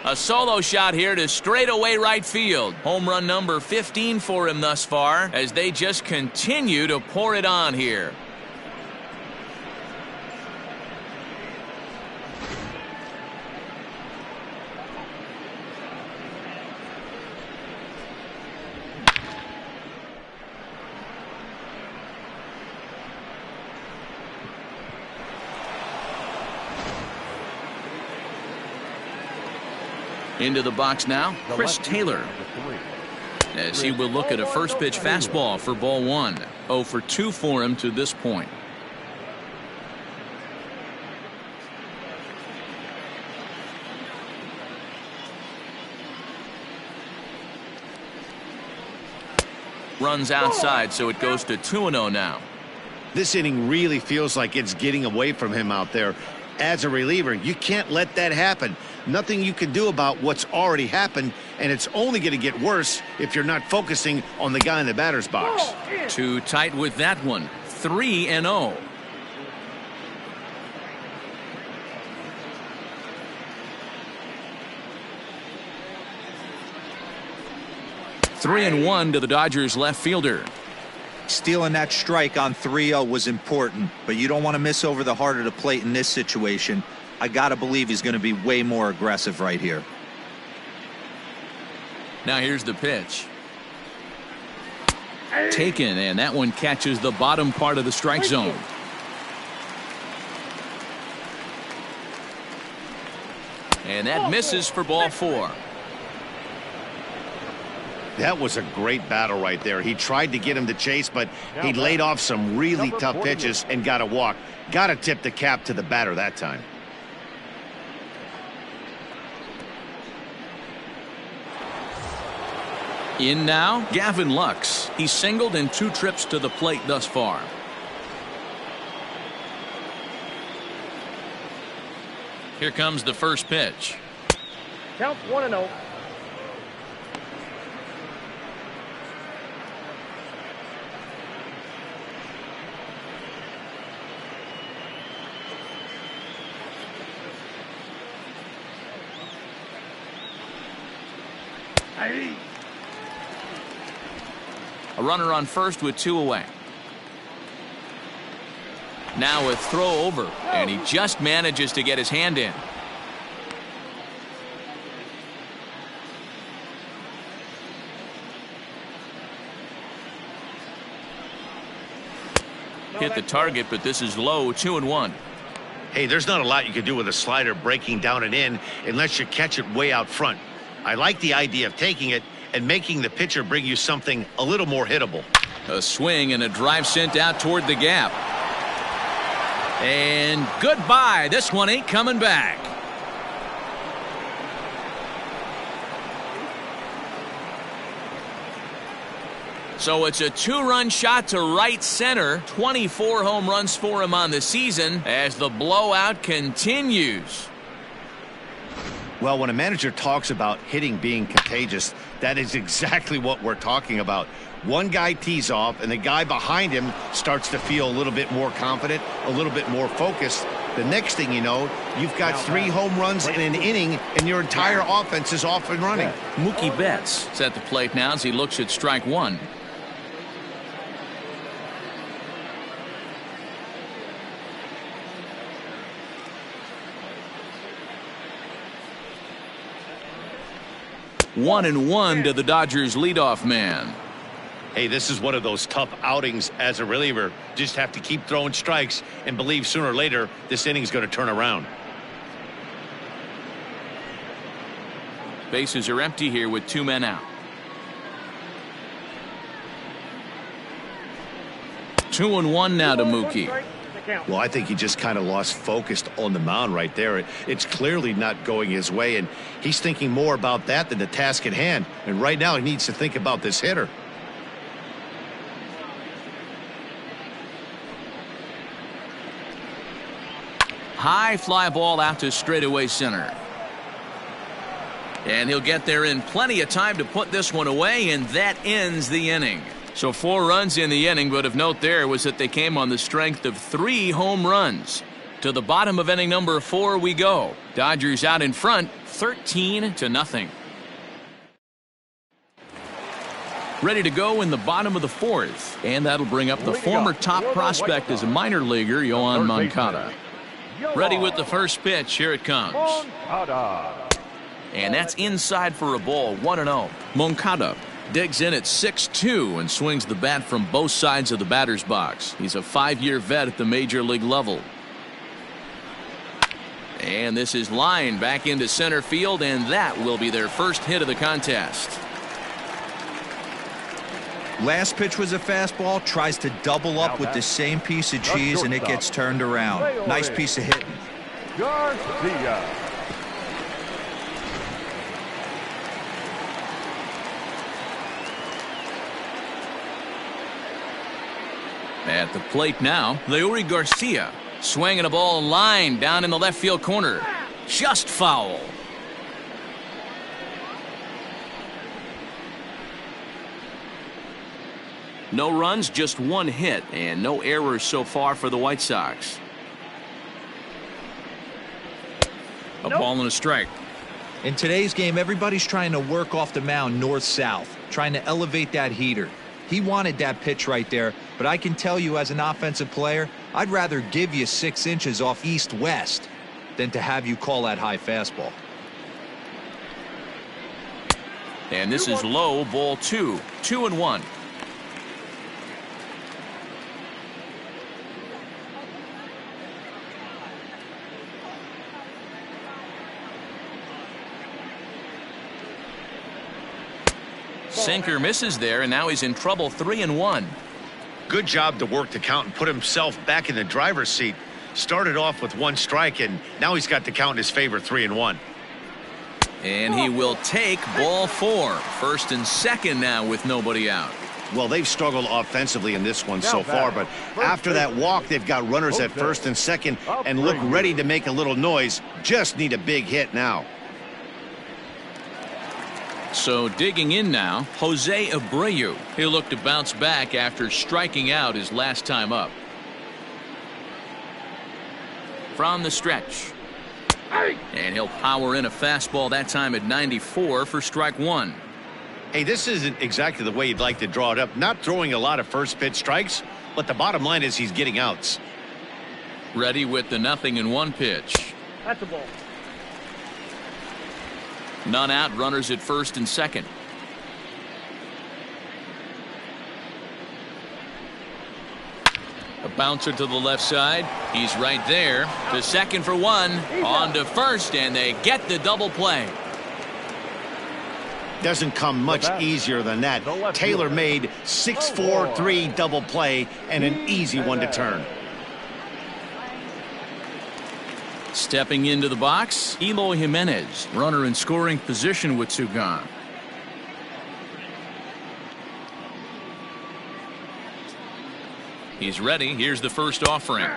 A solo shot here to straightaway right field. Home run number 15 for him thus far as they just continue to pour it on here. Into the box now, Chris Taylor, as he will look at a first pitch fastball for ball 1. 0 for 2 for him to this point. Runs outside, so it goes to 2-0 now. This inning really feels like it's getting away from him out there. As a reliever, you can't let that happen. Nothing you can do about what's already happened, and it's only going to get worse if you're not focusing on the guy in the batter's box. Too tight with that one. 3-0. Three and 1 to the Dodgers left fielder. Stealing that strike on 3-0 was important, but you don't want to miss over the heart of the plate in this situation. I got to believe he's going to be way more aggressive right here. Now here's the pitch. Taken, and that one catches the bottom part of the strike zone. And that misses for ball 4. That was a great battle right there. He tried to get him to chase, but he laid off some really tough pitches and got a walk. Got to tip the cap to the batter that time. In now, Gavin Lux. He's singled in 2 trips to the plate thus far. Here comes the first pitch. Count 1-0. A runner on first with 2 away. Now a throw over, and he just manages to get his hand in. Hit the target, but this is low, 2-1. Hey, there's not a lot you can do with a slider breaking down and in unless you catch it way out front. I like the idea of taking it and making the pitcher bring you something a little more hittable. A swing and a drive sent out toward the gap. And goodbye. This one ain't coming back. So it's a 2-run shot to right center. 24 home runs for him on the season as the blowout continues. Well, when a manager talks about hitting being contagious, that is exactly what we're talking about. One guy tees off, and the guy behind him starts to feel a little bit more confident, a little bit more focused. The next thing you know, you've got 3 home runs in an inning, and your entire offense is off and running. Mookie Betts is at the plate now as he looks at strike 1. One and one to the Dodgers leadoff man. Hey, this is one of those tough outings as a reliever. Just have to keep throwing strikes and believe sooner or later this inning is going to turn around. Bases are empty here with 2 men out. 2-1 now to Mookie. Well, I think he just kind of lost focus on the mound right there. It's clearly not going his way, and he's thinking more about that than the task at hand. And right now he needs to think about this hitter. High fly ball out to straightaway center. And he'll get there in plenty of time to put this one away, and that ends the inning. So 4 runs in the inning, but of note there was that they came on the strength of 3 home runs. To the bottom of inning number 4 we go. Dodgers out in front, 13-0. Ready to go in the bottom of the 4th, and that'll bring up the former top prospect as a minor leaguer, Yoan Moncada. Ready with the first pitch. Here it comes. And that's inside for a ball, 1-0. Moncada digs in at 6'2" and swings the bat from both sides of the batter's box. He's a 5-year vet at the major league level. And this is lined back into center field, and that will be their first hit of the contest. Last pitch was a fastball, tries to double up with the same piece of cheese, and it gets turned around. Nice piece of hitting. Garcia. At the plate now, Leori Garcia swinging a ball line down in the left field corner. Just foul. No runs, just 1 hit, and no errors so far for the White Sox. A ball and a strike. In today's game, everybody's trying to work off the mound north-south, trying to elevate that heater. He wanted that pitch right there, but I can tell you as an offensive player, I'd rather give you 6 inches off east-west than to have you call that high fastball. And this is low, ball 2, 2-1. Sinker misses there, and now he's in trouble, 3-1. Good job to work the count and put himself back in the driver's seat. Started off with 1 strike, and now he's got the count in his favor, 3-1. And he will take ball 4. First and second now with nobody out. Well, they've struggled offensively in this one so far, but after that walk, they've got runners at first and second and look ready to make a little noise. Just need a big hit now. So digging in now, Jose Abreu. He'll look to bounce back after striking out his last time up. From the stretch. And he'll power in a fastball that time at 94 for strike one. Hey, this isn't exactly the way you'd like to draw it up. Not throwing a lot of first pitch strikes, but the bottom line is he's getting outs. Ready with the 0-1 pitch. That's a ball. None out, runners at first and second. A bouncer to the left side. He's right there. To second for one. On to first, and they get the double play. Doesn't come much easier than that. Tailor-made 6-4-3 double play and an easy one to turn. Stepping into the box, Eloy Jimenez, runner in scoring position with two gone. He's ready. Here's the first offering.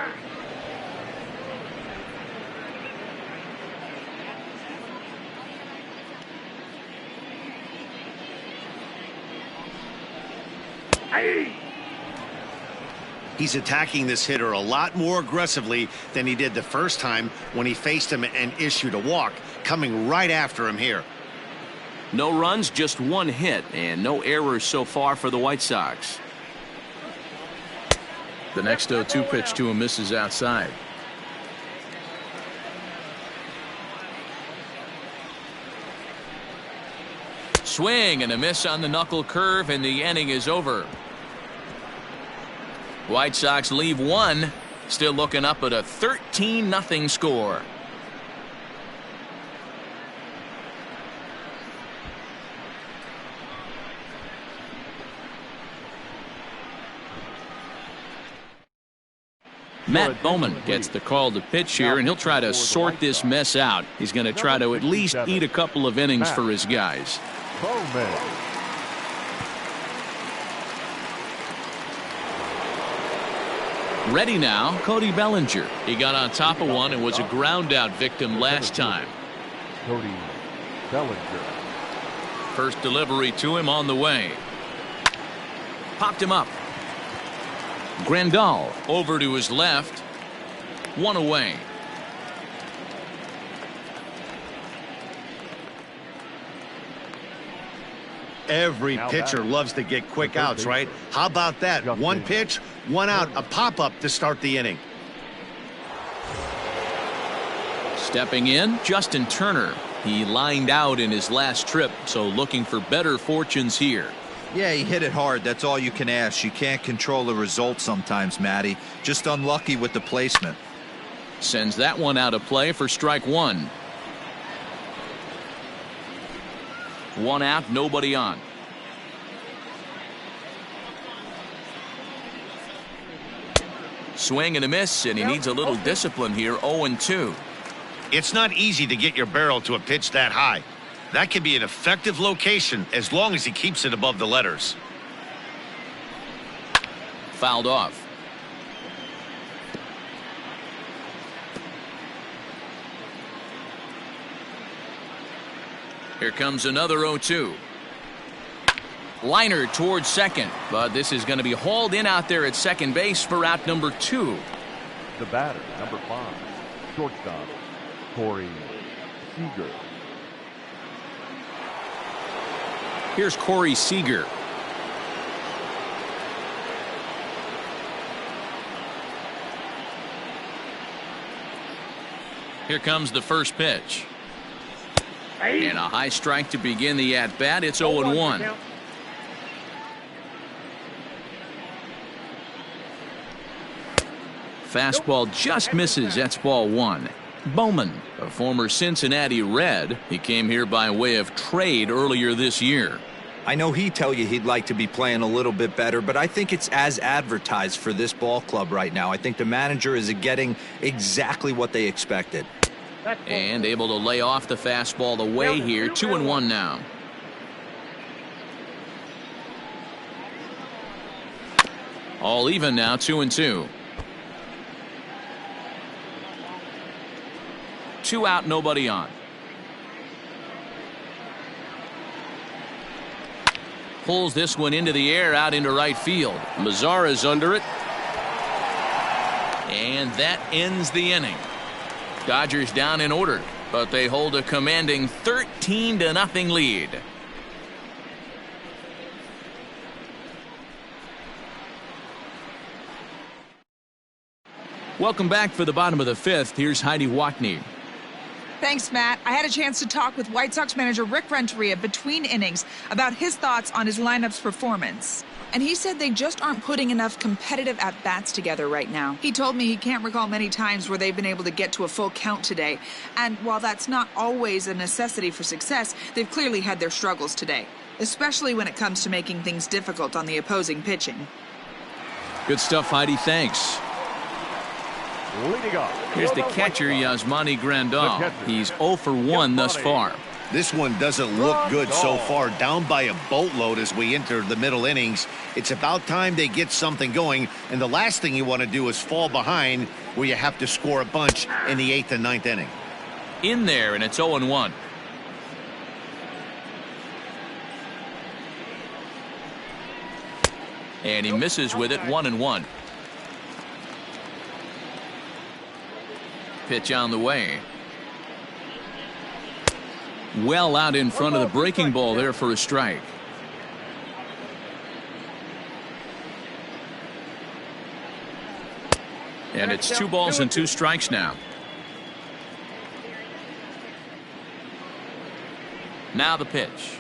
He's attacking this hitter a lot more aggressively than he did the first time when he faced him and issued a walk, coming right after him here. No runs, just one hit, and no errors so far for the White Sox. The next 0-2 pitch to him misses outside. Swing and a miss on the knuckle curve, and the inning is over. White Sox leave one, still looking up at a 13-0 score. Matt Bowman gets the call to pitch here, and he'll try to sort this mess out. He's going to try to at least eat a couple of innings for his guys. Bowman. Ready now, Cody Bellinger. He got on top of one and was a ground out victim last time. Cody Bellinger. First delivery to him on the way. Popped him up. Grandal over to his left. One away. Every pitcher loves to get quick outs, right? How about that? One pitch, one out, a pop-up to start the inning. Stepping in, Justin Turner. He lined out in his last trip, so looking for better fortunes here. Yeah, he hit it hard. That's all you can ask. You can't control the result sometimes, Matty. Just unlucky with the placement. Sends that one out of play for strike one. One out, nobody on. Swing and a miss, and he needs a little discipline here. 0-2. It's not easy to get your barrel to a pitch that high. That can be an effective location as long as he keeps it above the letters. Fouled off. Here comes another 0-2. Liner towards second, but this is going to be hauled in out there at second base for out number 2. The batter, number 5, shortstop, Corey Seeger. Here's Corey Seeger. Here comes the first pitch. And a high strike to begin the at-bat. It's 0-1. Fastball just misses. That's ball one. Bowman, a former Cincinnati Red. He came here by way of trade earlier this year. I know he'd tell you he'd like to be playing a little bit better, but I think it's as advertised for this ball club right now. I think the manager is getting exactly what they expected. And able to lay off the fastball away here. 2-1 now. All even now, 2-2. 2 out, nobody on. Pulls this one into the air out into right field. Mazara's under it. And that ends the inning. Dodgers down in order, but they hold a commanding 13-0 lead. Welcome back for the bottom of the 5th. Here's Heidi Watney. Thanks, Matt. I had a chance to talk with White Sox manager Rick Renteria between innings about his thoughts on his lineup's performance. And he said they just aren't putting enough competitive at-bats together right now. He told me he can't recall many times where they've been able to get to a full count today. And while that's not always a necessity for success, they've clearly had their struggles today, especially when it comes to making things difficult on the opposing pitching. Good stuff, Heidi. Thanks. Leading off. Here's the catcher, Yasmani Grandal. He's 0 for 1 thus far. This one doesn't look good so far. Down by a boatload as we enter the middle innings. It's about time they get something going. And the last thing you want to do is fall behind where you have to score a bunch in the 8th and 9th inning. In there, and it's 0-1. And he misses with it, 1-1. Pitch on the way. Well out in front of the breaking ball there for a strike. And it's 2 balls and 2 strikes now. Now the pitch.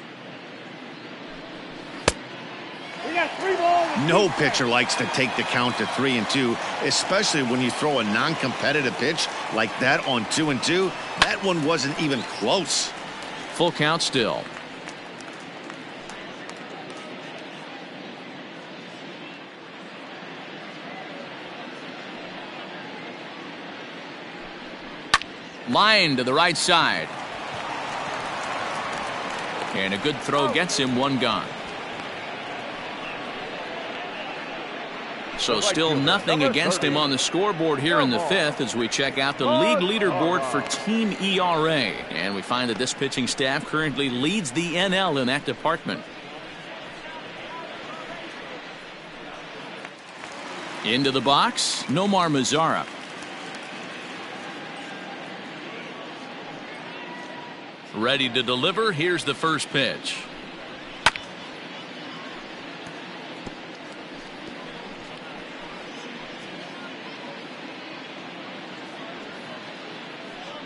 We got 3 balls. No pitcher likes to take the count to 3-2, especially when you throw a non-competitive pitch like that on 2-2. That one wasn't even close. Full count still. Line to the right side. And a good throw gets him, 1 gone. So still nothing against him on the scoreboard here in the 5th as we check out the league leaderboard for team ERA. And we find that this pitching staff currently leads the NL in that department. Into the box, Nomar Mazara. Ready to deliver. Here's the first pitch.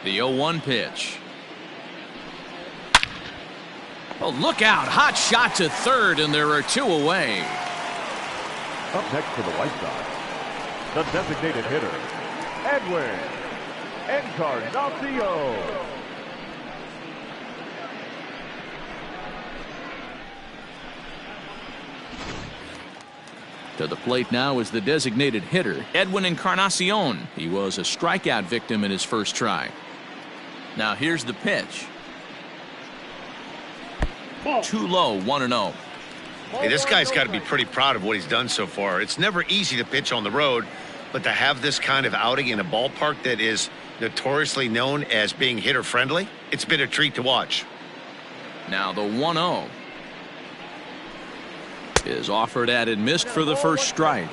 The 0-1 pitch. Oh, look out. Hot shot to third, and there are 2 away. Up next for the White Sox, the designated hitter, Edwin Encarnacion. To the plate now is the designated hitter, Edwin Encarnacion. He was a strikeout victim in his first try. Now here's the pitch. Too low, 1-0. Hey, this guy's got to be pretty proud of what he's done so far. It's never easy to pitch on the road, but to have this kind of outing in a ballpark that is notoriously known as being hitter-friendly, it's been a treat to watch. Now the 1-0 is offered at and missed for the first strike.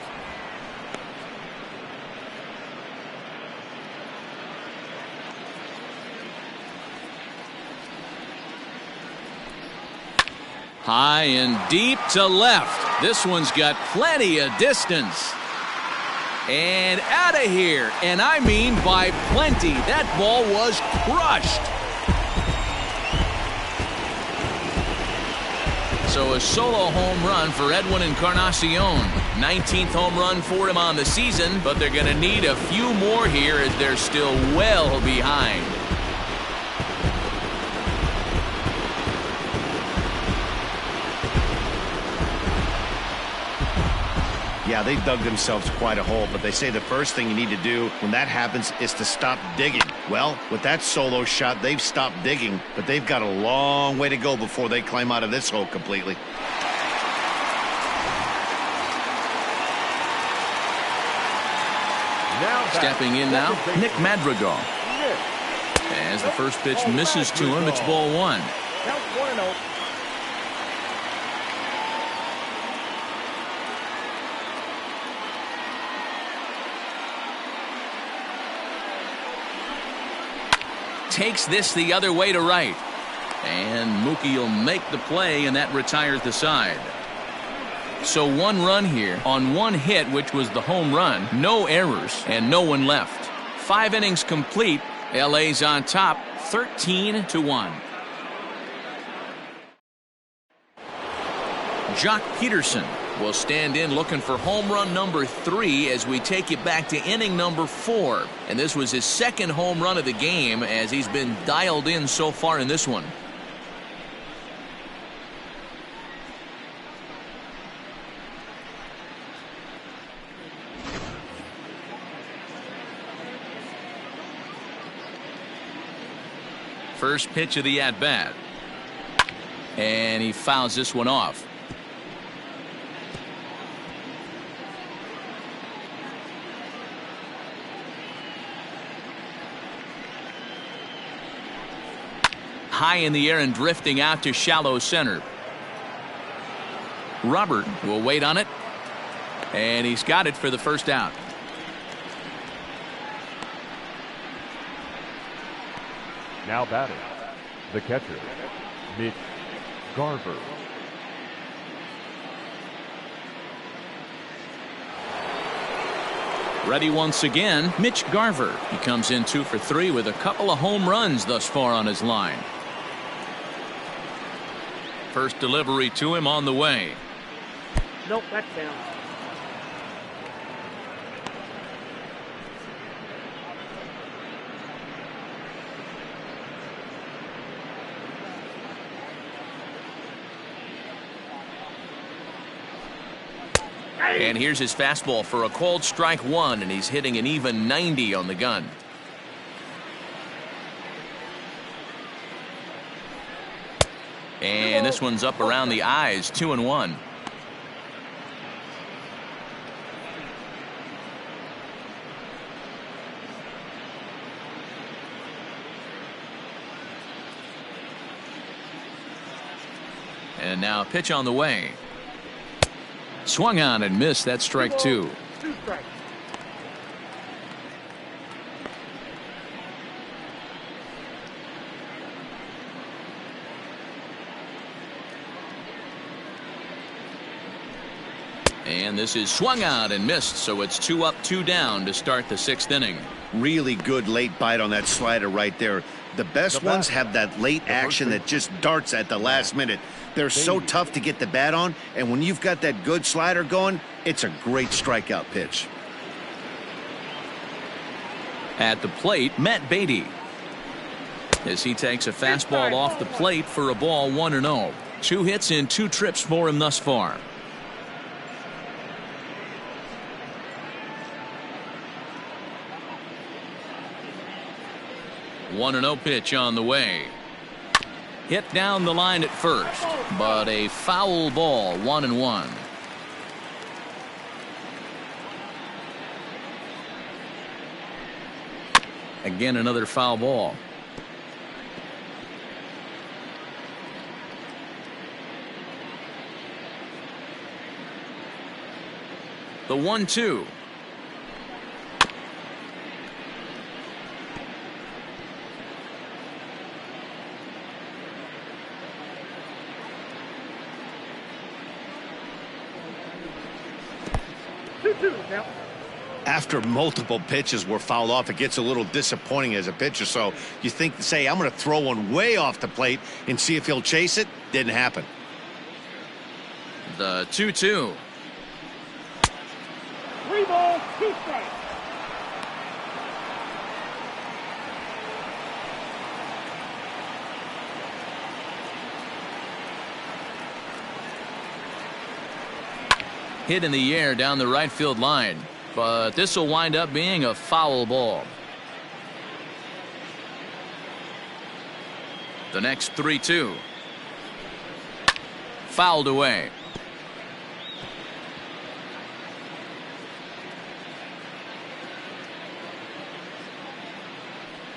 High and deep to left. This one's got plenty of distance. And out of here. And I mean by plenty. That ball was crushed. So a solo home run for Edwin Encarnacion. 19th home run for him on the season, but they're going to need a few more here as they're still well behind. Yeah, they dug themselves quite a hole, but they say the first thing you need to do when that happens is to stop digging. Well, with that solo shot, they've stopped digging, but they've got a long way to go before they climb out of this hole completely. Stepping in now, Nick Madrigal. As the first pitch misses to him, it's ball one. Count 1-0. Takes this the other way to right. And Mookie will make the play, and that retires the side. So one run here on one hit, which was the home run. No errors and no one left. 5 innings complete. LA's on top 13-1. Jock Peterson will stand in looking for home run number 3 as we take it back to inning number 4. And this was his second home run of the game as he's been dialed in so far in this one. First pitch of the at-bat. And he fouls this one off. High in the air and drifting out to shallow center. Robert will wait on it. And he's got it for the first out. Now batting, the catcher, Mitch Garver. Ready once again, Mitch Garver. He comes in 2 for 3 with a couple of home runs thus far on his line. First delivery to him on the way. Nope, that's down. And here's his fastball for a called strike 1, and he's hitting an even 90 on the gun. And this one's up around the eyes, 2-1. And now a pitch on the way. Swung on and missed. That's strike 2. 2 strikes. And this is swung on and missed, so it's 2 up, 2 down to start the 6th inning. Really good late bite on that slider right there. The best ones have that late action that just darts at the last minute. They're so tough to get the bat on, and when you've got that good slider going, it's a great strikeout pitch. At the plate, Matt Beatty. As he takes a fastball off the plate for a ball, 1-0. 2 hits in 2 trips for him thus far. One 1-0 pitch on the way. Hit down the line at first, but a foul ball, 1-1. Again, another foul ball. The 1-2. After multiple pitches were fouled off, it gets a little disappointing as a pitcher. So you think, say, I'm going to throw one way off the plate and see if he'll chase it. Didn't happen. The 2-2. 3 balls, 2 strikes. Hit in the air down the right field line, but this will wind up being a foul ball. The next 3-2. Fouled away.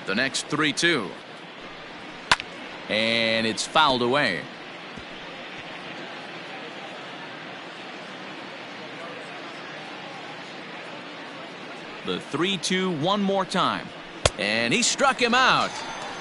The next 3-2. And it's fouled away. The 3-2 one more time. And he struck him out.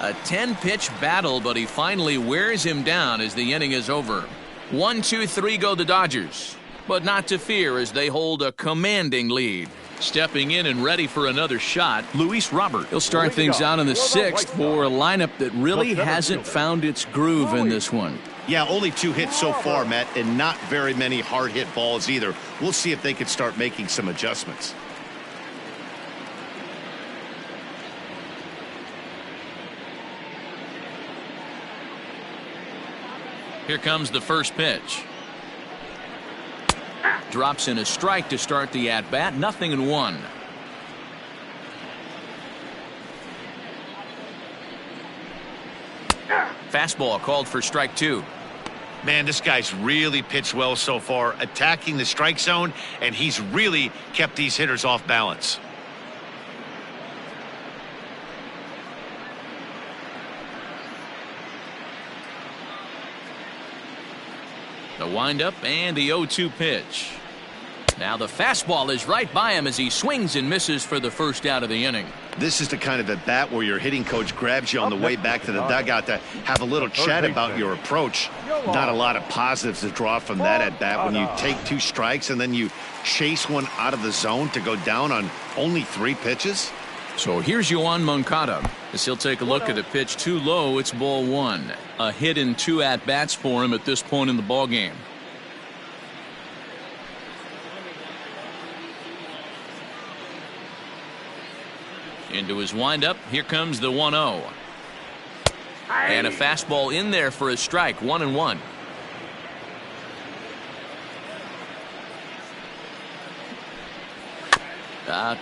A 10-pitch battle, but he finally wears him down as the inning is over. 1-2-3 go the Dodgers. But not to fear as they hold a commanding lead. Stepping in and ready for another shot, Luis Robert. He'll start things out in the 6th for a lineup that really hasn't found its groove in this one. Yeah, only 2 hits so far, Matt, and not very many hard hit balls either. We'll see if they can start making some adjustments. Here comes the first pitch. Drops in a strike to start the at-bat. 0-1. Fastball called for strike 2. Man, this guy's really pitched well so far, attacking the strike zone, and he's really kept these hitters off balance. The windup and the 0-2 pitch. Now the fastball is right by him as he swings and misses for the first out of the inning. This is the kind of at bat where your hitting coach grabs you on the way back to the dugout to have a little chat about your approach. Not a lot of positives to draw from that at bat when you take 2 strikes and then you chase one out of the zone to go down on only 3 pitches. So here's Yoan Moncada as he'll take a look at a pitch too low. It's ball 1. A hit in 2 at-bats for him at this point in the ball game. Into his windup. Here comes the 1-0. And a fastball in there for a strike. 1-1.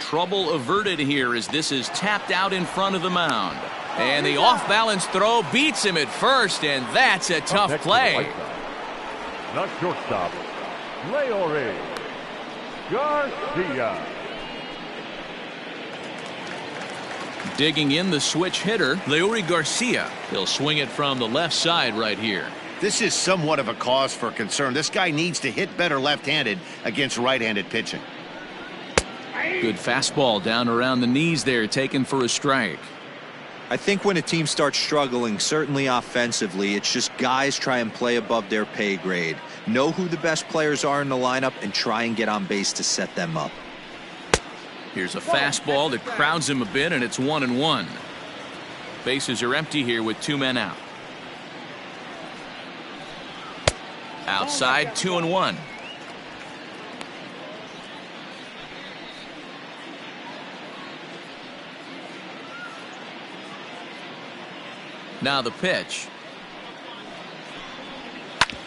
Trouble averted here as this is tapped out in front of the mound. And the off-balance throw beats him at first, and that's a tough play. Not shortstop, Leori Garcia. Digging in the switch hitter, Leori Garcia. He'll swing it from the left side right here. This is somewhat of a cause for concern. This guy needs to hit better left-handed against right-handed pitching. Good fastball down around the knees there, taken for a strike. I think when a team starts struggling, certainly offensively, it's just guys try and play above their pay grade. Know who the best players are in the lineup and try and get on base to set them up. Here's a fastball that crowds him a bit, and it's 1-1. Bases are empty here with 2 men out. Outside, 2-1. Now the pitch.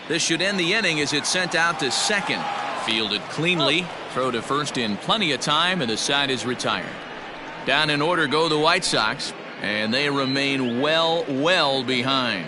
This should end the inning as it's sent out to second. Fielded cleanly. Throw to first in plenty of time, and the side is retired. Down in order go the White Sox, and they remain well behind.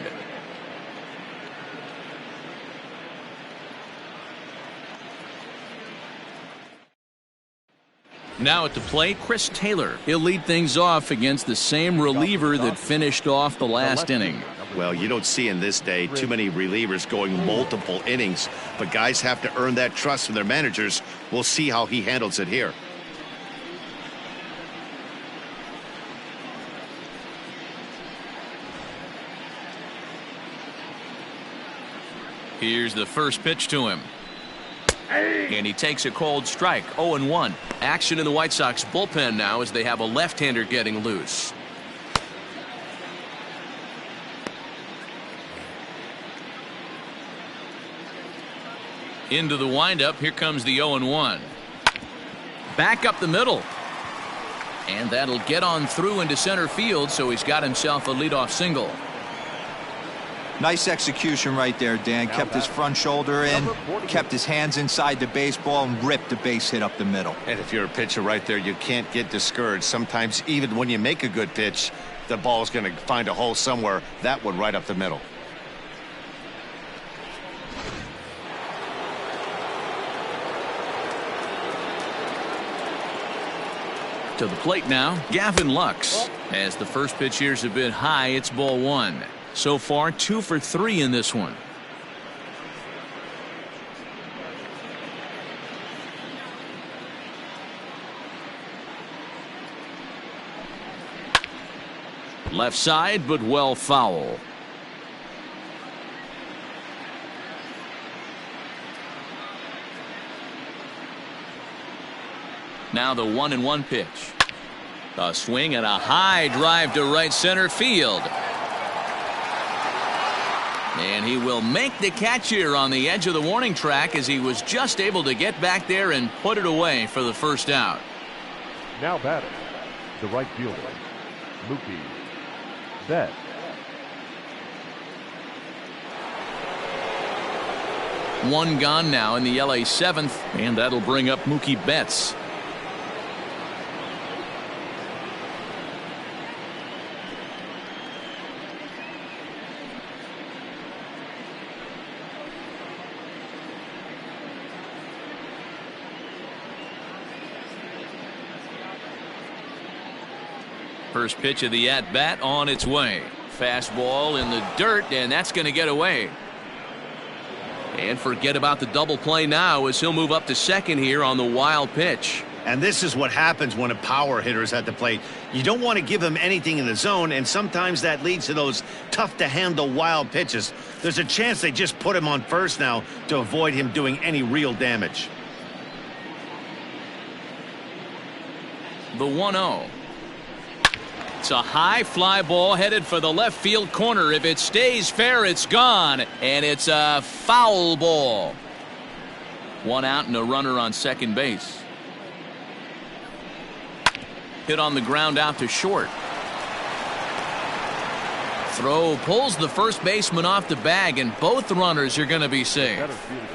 Now at the plate, Chris Taylor. He'll lead things off against the same reliever that finished off the last inning. Well, you don't see in this day too many relievers going multiple innings, but guys have to earn that trust from their managers. We'll see how he handles it here. Here's the first pitch to him. And he takes a cold strike. 0-1. Action in the White Sox bullpen now as they have a left-hander getting loose. Into the windup. Here comes the 0-1. Back up the middle. And that'll get on through into center field, so he's got himself a leadoff single. Nice execution right there, Dan. Kept his front shoulder in, kept his hands inside the baseball, and ripped the base hit up the middle. And if you're a pitcher right there, you can't get discouraged. Sometimes even when you make a good pitch, the ball's going to find a hole somewhere. That one right up the middle. To the plate now, Gavin Lux. As the first pitch here's a bit high, it's ball one. So far 2 for 3 in this one. Left side, but well foul. Now the 1-1 pitch. A swing and a high drive to right center field. And he will make the catch here on the edge of the warning track as he was just able to get back there and put it away for the first out. Now batting, the right fielder, Mookie Betts. One gone now in the LA 7th, and that'll bring up Mookie Betts. First pitch of the at-bat on its way. Fastball in the dirt, and that's going to get away. And forget about the double play now as he'll move up to second here on the wild pitch. And this is what happens when a power hitter is at the plate. You don't want to give him anything in the zone, and sometimes that leads to those tough-to-handle wild pitches. There's a chance they just put him on first now to avoid him doing any real damage. The 1-0. It's a high fly ball headed for the left field corner. If it stays fair, it's gone. And it's a foul ball. One out and a runner on second base. Hit on the ground out to short. Throw pulls the first baseman off the bag, and both runners are going to be safe.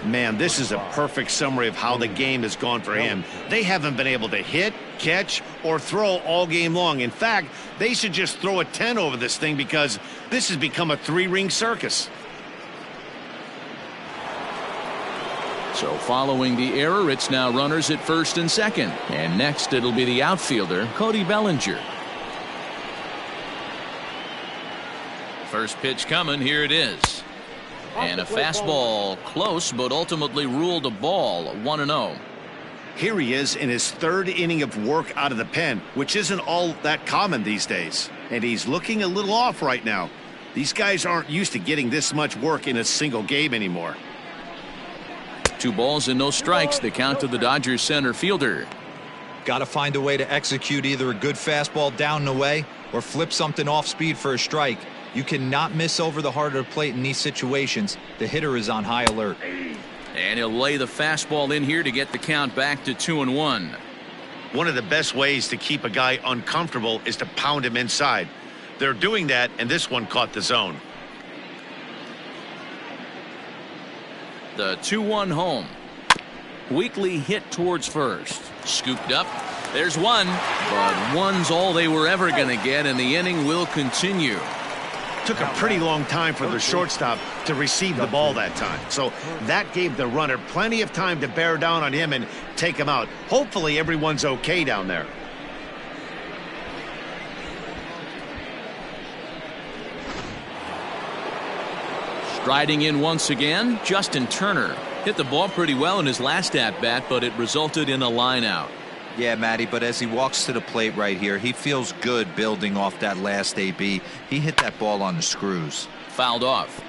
Man, this is a perfect summary of how the game has gone for him. They haven't been able to hit, catch, or throw all game long. In fact, they should just throw a 10 over this thing because this has become a 3-ring circus. So following the error, it's now runners at first and second. And next it'll be the outfielder, Cody Bellinger. First pitch coming, here it is. And a fastball close, but ultimately ruled a ball. 1-0. Here he is in his third inning of work out of the pen, which isn't all that common these days. And he's looking a little off right now. These guys aren't used to getting this much work in a single game anymore. 2 balls and no strikes. The count to the Dodgers center fielder. Got to find a way to execute either a good fastball down and away or flip something off speed for a strike. You cannot miss over the heart of the plate in these situations. The hitter is on high alert. And he'll lay the fastball in here to get the count back to 2-1. One of the best ways to keep a guy uncomfortable is to pound him inside. They're doing that, and this one caught the zone. The 2-1 home. Weakly hit towards first. Scooped up. There's one. But one's all they were ever going to get, and the inning will continue. Took a pretty long time for the shortstop to receive the ball that time. So that gave the runner plenty of time to bear down on him and take him out. Hopefully everyone's okay down there. Striding in once again, Justin Turner. Hit the ball pretty well in his last at-bat, but it resulted in a line out. Yeah, Matty, but as he walks to the plate right here, he feels good building off that last AB. He hit that ball on the screws. Fouled off.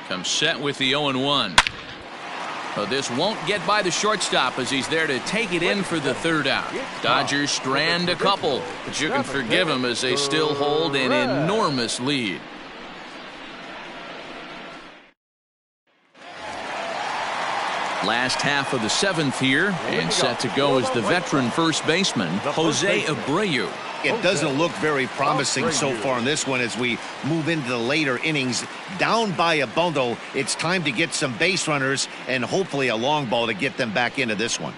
Comes set with the 0-1. But this won't get by the shortstop as he's there to take it in for the third out. Dodgers strand a couple, but you can forgive them as they still hold an enormous lead. Last half of the 7th here, and set to go is the veteran first baseman, Jose Abreu. It doesn't look very promising so far in this one as we move into the later innings. Down by a bundle, it's time to get some base runners and hopefully a long ball to get them back into this one.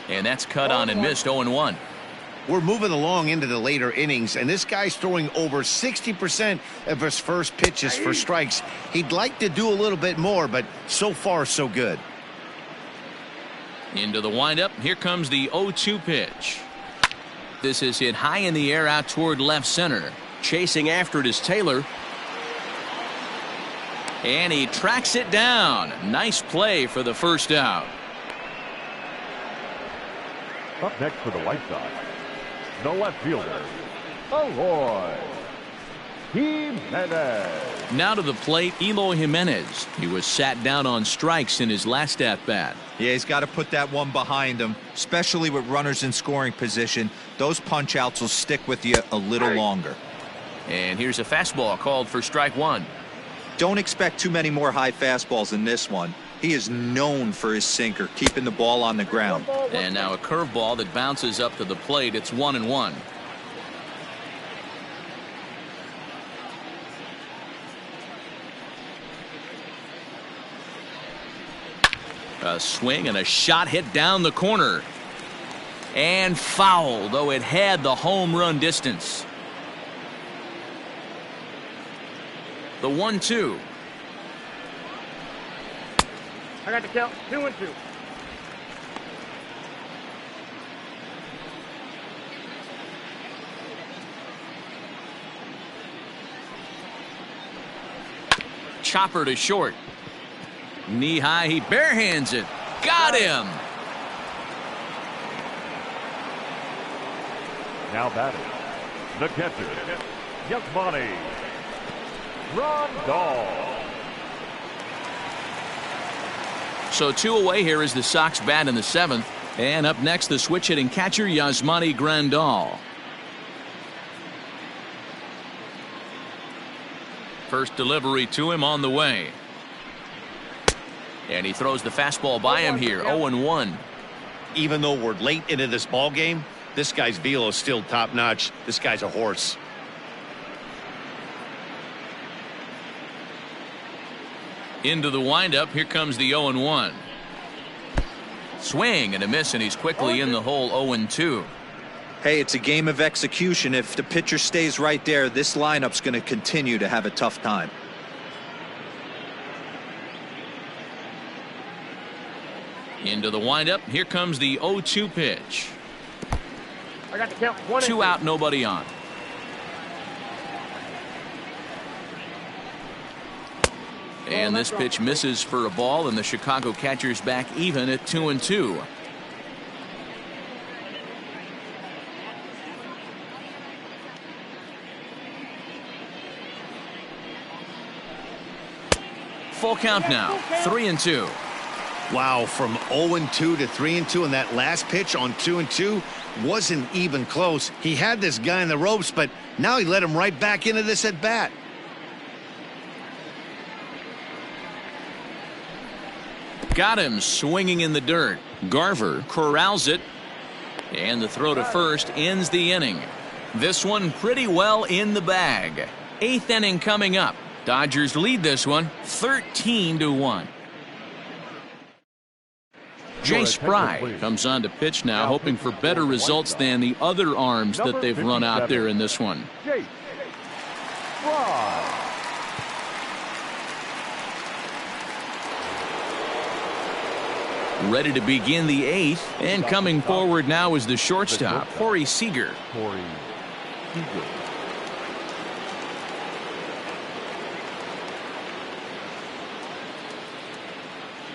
And that's cut on and missed. 0-1. We're moving along into the later innings, and this guy's throwing over 60% of his first pitches for strikes. He'd like to do a little bit more, but so far, so good. Into the windup. Here comes the 0-2 pitch. This is hit high in the air out toward left center. Chasing after it is Taylor. And he tracks it down. Nice play for the first out. Up next for the White Sox, the left fielder, Eloy Jimenez. Now to the plate, Eloy Jimenez. He was sat down on strikes in his last at-bat. Yeah, he's got to put that one behind him, especially with runners in scoring position. Those punch-outs will stick with you a little longer. And here's a fastball called for strike one. Don't expect too many more high fastballs in this one. He is known for his sinker, keeping the ball on the ground. And now a curveball that bounces up to the plate. It's 1-1. A swing and a shot hit down the corner. And foul, though it had the home run distance. The 1-2. I got the count. 2-2. Chopper to short. Knee high, he barehands it. Got him. Now batting, the catcher, Yasmani Grandal. So 2 away here is the Sox bat in the 7th. And up next, the switch hitting catcher, Yasmani Grandal. First delivery to him on the way. And he throws the fastball by him here, 0-1. Even though we're late into this ball game, this guy's velo is still top notch. This guy's a horse. Into the windup. Here comes the 0-1. Swing and a miss, and he's quickly in the hole. 0-2. Hey, it's a game of execution. If the pitcher stays right there, this lineup's going to continue to have a tough time. Into the windup. Here comes the 0-2 pitch. I got the count. 1-2. 2 out, nobody on. And this pitch misses for a ball, and the Chicago catcher's back even at 2-2. Full count now, 3-2. Wow, from 0-2 to 3-2, and that last pitch on 2-2 wasn't even close. He had this guy in the ropes, but now he let him right back into this at bat. Got him swinging in the dirt. Garver corrals it, and the throw to first ends the inning. This one pretty well in the bag. 8th inning coming up. Dodgers lead this one 13-1. Jay Spry comes on to pitch now, hoping for better results than the other arms that they've run out there in this one. Jay Spry. Ready to begin the 8th, and coming forward now is the shortstop, Corey Seeger. Seeger.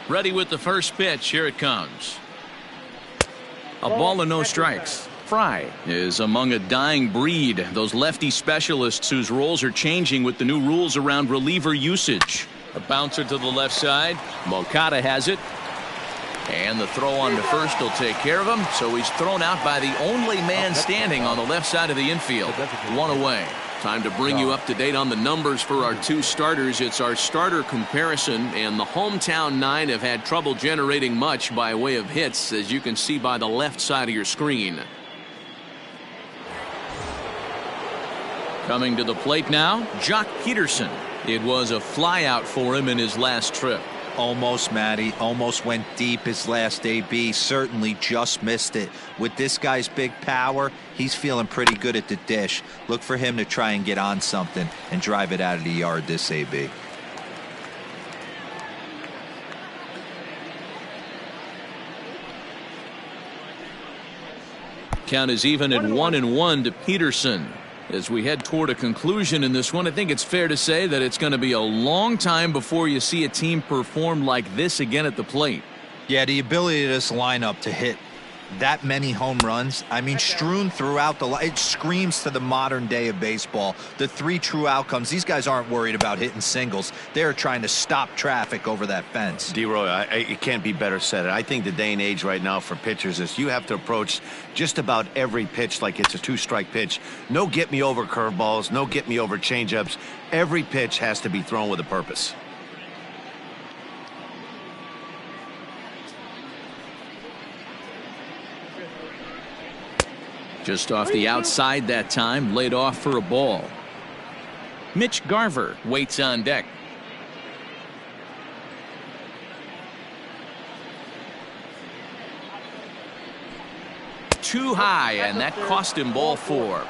Ready with the first pitch. Here it comes. A ball and no strikes. Fry is among a dying breed, those lefty specialists whose roles are changing with the new rules around reliever usage. A bouncer to the left side. Moncada has it. And the throw on to first will take care of him. So he's thrown out by the only man standing on the left side of the infield. 1 away. Time to bring you up to date on the numbers for our 2 starters. It's our starter comparison, and the hometown 9 have had trouble generating much by way of hits, as you can see by the left side of your screen. Coming to the plate now, Jock Peterson. It was a flyout for him in his last trip. Almost, Matty. Almost went deep his last AB. Certainly just missed it. With this guy's big power, he's feeling pretty good at the dish. Look for him to try and get on something and drive it out of the yard this AB. Count is even at 1-1 to Peterson. As we head toward a conclusion in this one, I think it's fair to say that it's going to be a long time before you see a team perform like this again at the plate. Yeah, the ability of this lineup to hit that many home runs, I mean, strewn throughout it screams to the modern day of baseball. The three true outcomes. These guys aren't worried about hitting singles. They're trying to stop traffic over that fence. D-Roy, it can't be better said. I think the day and age right now for pitchers is you have to approach just about every pitch like it's a two-strike pitch. No get-me-over curveballs, no get-me-over changeups. Every pitch has to be thrown with a purpose. Just off the outside that time, laid off for a ball. Mitch Garver waits on deck. Too high, and that cost him ball 4.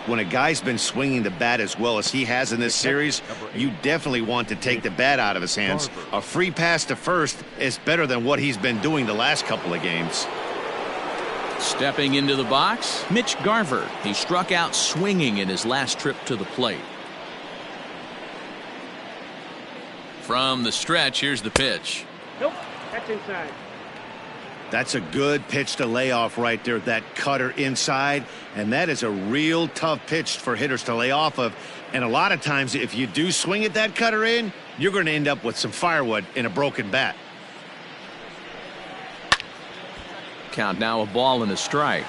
When a guy's been swinging the bat as well as he has in this series, you definitely want to take the bat out of his hands. A free pass to first is better than what he's been doing the last couple of games. Stepping into the box, Mitch Garver. He struck out swinging in his last trip to the plate. From the stretch, here's the pitch. Nope, that's inside. That's a good pitch to lay off right there, that cutter inside, and that is a real tough pitch for hitters to lay off of. And a lot of times, if you do swing at that cutter in, you're going to end up with some firewood in a broken bat. Count now, a ball and a strike.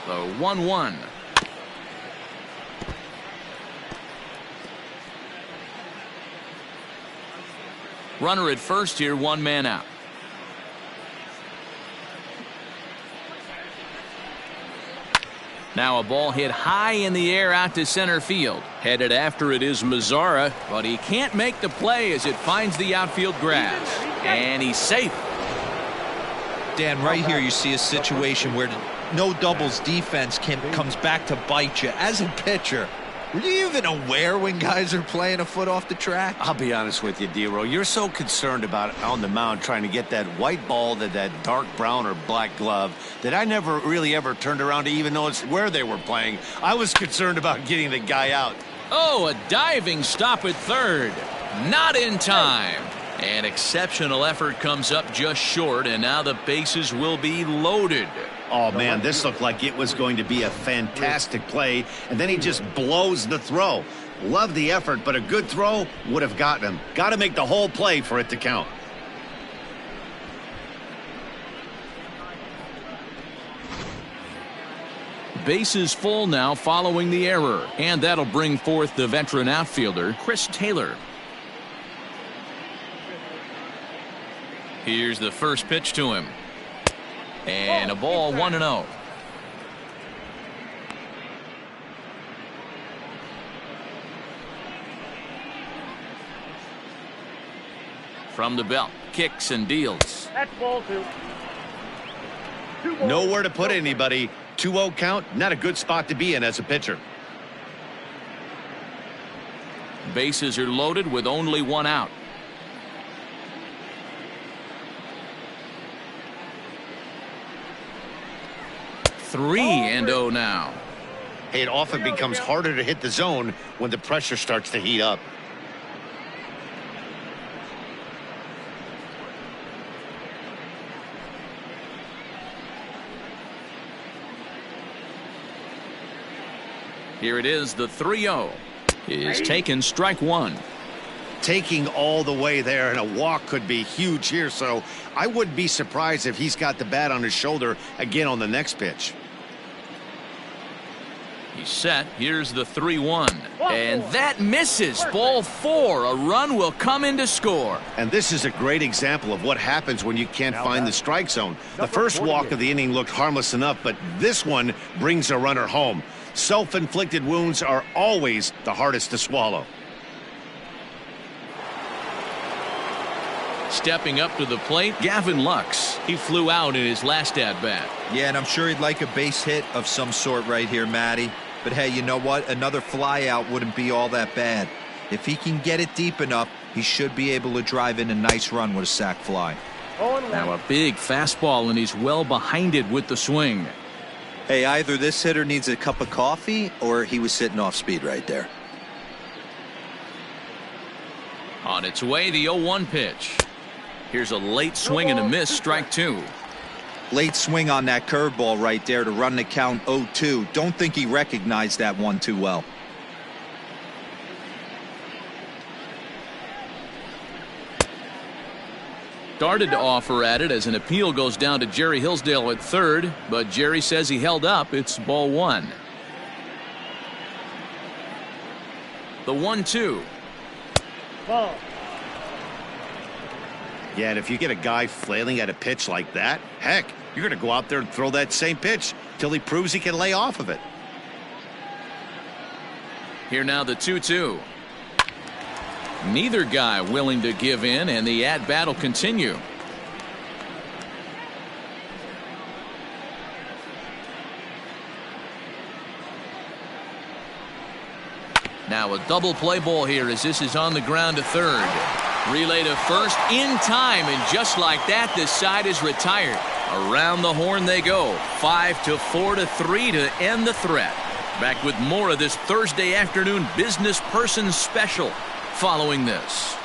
The 1-1. Runner at first here, one man out. Now a ball hit high in the air out to center field. Headed after it is Mazzara, but he can't make the play as it finds the outfield grass. And he's safe. Dan, right here you see a situation where no doubles defense comes back to bite you. As a pitcher, were you even aware when guys are playing a foot off the track? I'll be honest with you, D-Roy. You're so concerned about on the mound trying to get that white ball to that dark brown or black glove that I never really ever turned around to even notice where they were playing. I was concerned about getting the guy out. Oh, a diving stop at third. Not in time. An exceptional effort comes up just short, and now the bases will be loaded. Oh, man, this looked like it was going to be a fantastic play, and then he just blows the throw. Love the effort, but a good throw would have gotten him. Got to make the whole play for it to count. Bases full now following the error, and that'll bring forth the veteran outfielder, Chris Taylor. Here's the first pitch to him. And a ball, 1-0. From the belt, kicks and deals. That's ball 2. Nowhere to put anybody. 2-0 count, not a good spot to be in as a pitcher. Bases are loaded with only one out. Three and 0 now. It often becomes harder to hit the zone when the pressure starts to heat up. Here it is, the 3-0 is taken, strike one. Taking all the way there, and a walk could be huge here, so I wouldn't be surprised if he's got the bat on his shoulder again on the next pitch. He's set. Here's the 3-1. And that misses. Ball 4. A run will come in to score. And this is a great example of what happens when you can't find the strike zone. The first walk of the inning looked harmless enough, but this one brings a runner home. Self-inflicted wounds are always the hardest to swallow. Stepping up to the plate, Gavin Lux. He flew out in his last at-bat. Yeah, and I'm sure he'd like a base hit of some sort right here, Matty. But hey, you know what? Another fly out wouldn't be all that bad. If he can get it deep enough, he should be able to drive in a nice run with a sac fly. Now a big fastball, and he's well behind it with the swing. Hey, either this hitter needs a cup of coffee or he was sitting off speed right there. On its way, the 0-1 pitch. Here's a late swing and a miss, strike 2. Late swing on that curveball right there to run the count 0-2. Don't think he recognized that one too well. Started to offer at it as an appeal goes down to Jerry Hillsdale at third, but Jerry says he held up. It's ball 1. The 1-2. Ball. Yeah, and if you get a guy flailing at a pitch like that, heck, you're going to go out there and throw that same pitch till he proves he can lay off of it. Here now the 2-2. Neither guy willing to give in, and the at-bat will continue. Now a double play ball here as this is on the ground to third. Relay to first in time, and just like that, this side is retired. Around the horn they go. 5-4 to 3 to end the threat. Back with more of this Thursday afternoon business person special following this.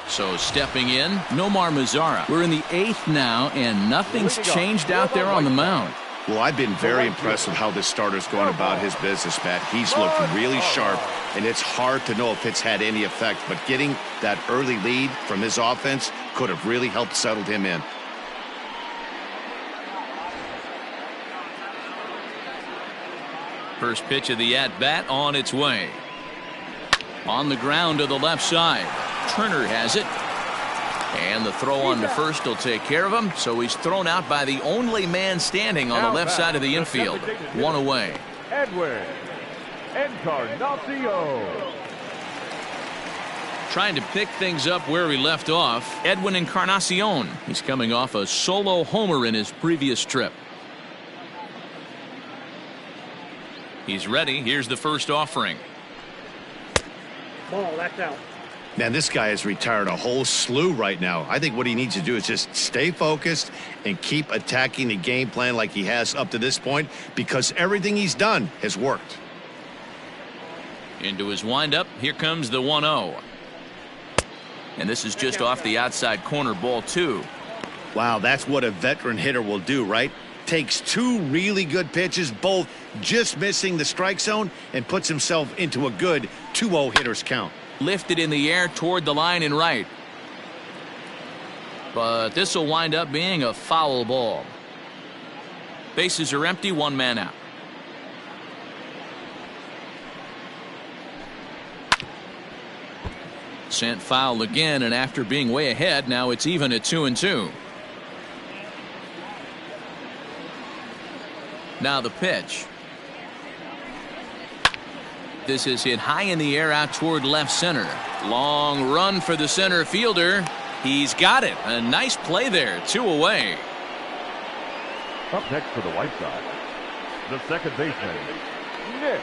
So stepping in, Nomar Mazara. We're in the 8th now, and nothing's changed out there on the mound. Well, I've been very impressed with how this starter's going about his business, Pat. He's looked really sharp, and it's hard to know if it's had any effect, but getting that early lead from his offense could have really helped settle him in. First pitch of the at-bat on its way. On the ground to the left side. Turner has it. And the throw on to first will take care of him, so he's thrown out by the only man standing on the left side of the infield. 1 away. Edwin Encarnacion. Trying to pick things up where we left off, Edwin Encarnacion. He's coming off a solo homer in his previous trip. He's ready. Here's the first offering. Ball, that's out. Man, this guy has retired a whole slew right now. I think what he needs to do is just stay focused and keep attacking the game plan like he has up to this point, because everything he's done has worked. Into his windup, here comes the 1-0. And this is just off the outside corner, ball 2. Wow, that's what a veteran hitter will do, right? Takes 2 really good pitches, both just missing the strike zone, and puts himself into a good 2-0 hitter's count. Lifted in the air toward the line and right. But this will wind up being a foul ball. Bases are empty, 1 man out. Sent foul again, and after being way ahead, now it's even at 2-2. Now the pitch. This is hit high in the air out toward left center. Long run for the center fielder. He's got it. A nice play there. 2 away. Up next for the White Sox, the second baseman, Mitch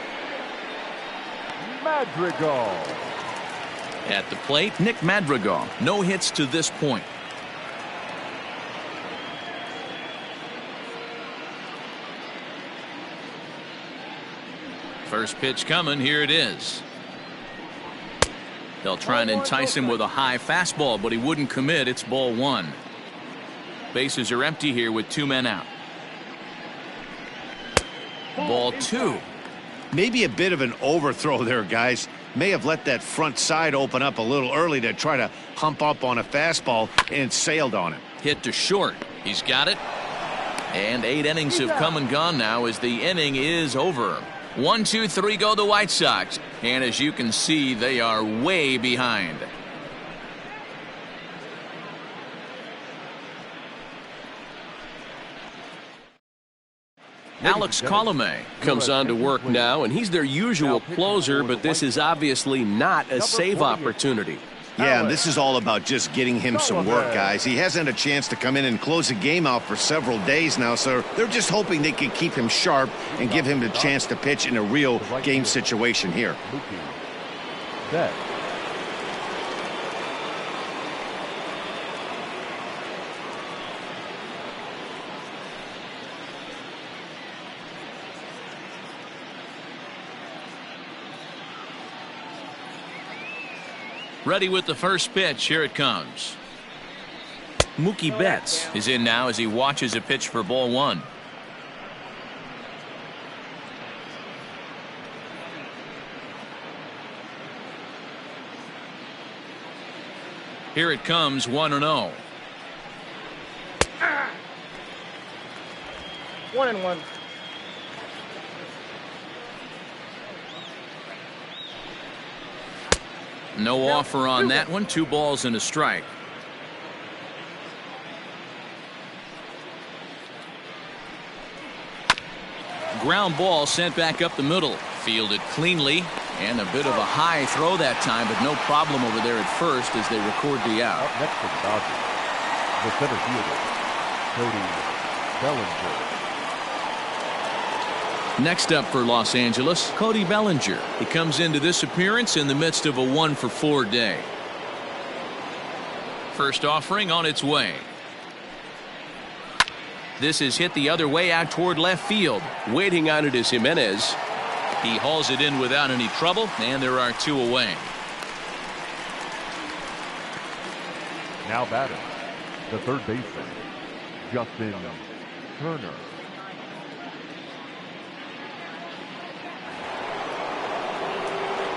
Madrigal. At the plate, Nick Madrigal. No hits to this point. First pitch coming. Here it is. They'll try and entice him with a high fastball, but he wouldn't commit. It's ball 1. Bases are empty here with 2 men out. Ball 2. Maybe a bit of an overthrow there, guys. May have let that front side open up a little early to try to hump up on a fastball and sailed on it. Hit to short. He's got it. And 8 innings have come and gone now as the inning is over. 1, 2, 3 go the White Sox. And as you can see, they are way behind. Alex Colomé Comes on to work now, and he's their usual closer, but this is obviously not a save opportunity. Yeah, and this is all about just getting him some work, guys. He hasn't had a chance to come in and close a game out for several days now, so they're just hoping they can keep him sharp and give him the chance to pitch in a real game situation here. Set. Ready with the first pitch. Here it comes. Mookie Betts is in now as he watches a pitch for ball 1. Here it comes, 1-0. 1-1. No offer on that one. 2 balls and a strike. Ground ball sent back up the middle. Fielded cleanly, and a bit of a high throw that time, but no problem over there at first as they record the out. Up next for the Dodgers, the center fielder, Cody Bellinger. Next up for Los Angeles, Cody Bellinger. He comes into this appearance in the midst of a 1-for-4 day. First offering on its way. This is hit the other way out toward left field. Waiting on it is Jimenez. He hauls it in without any trouble, and there are 2 away. Now batting, the third baseman, Justin Turner.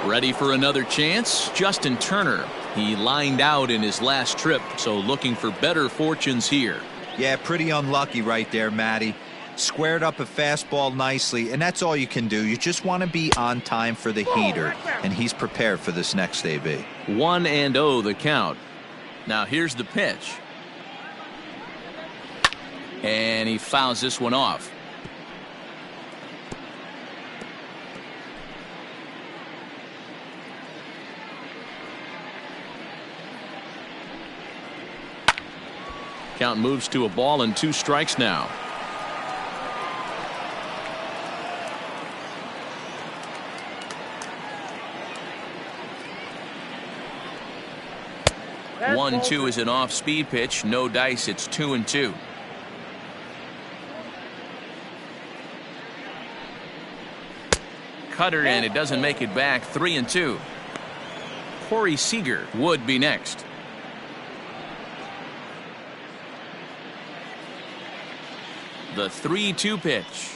Ready for another chance? Justin Turner. He lined out in his last trip, so looking for better fortunes here. Yeah, pretty unlucky right there, Matty. Squared up a fastball nicely, and that's all you can do. You just want to be on time for the heater, and he's prepared for this next AB. 1-0 the count. Now here's the pitch. And he fouls this one off. Count moves to a ball and 2 strikes now. That's 1-2 is an off-speed pitch. No dice. It's 2-2. Cutter, and it doesn't make it back. 3-2. Corey Seeger would be next. The 3-2 pitch.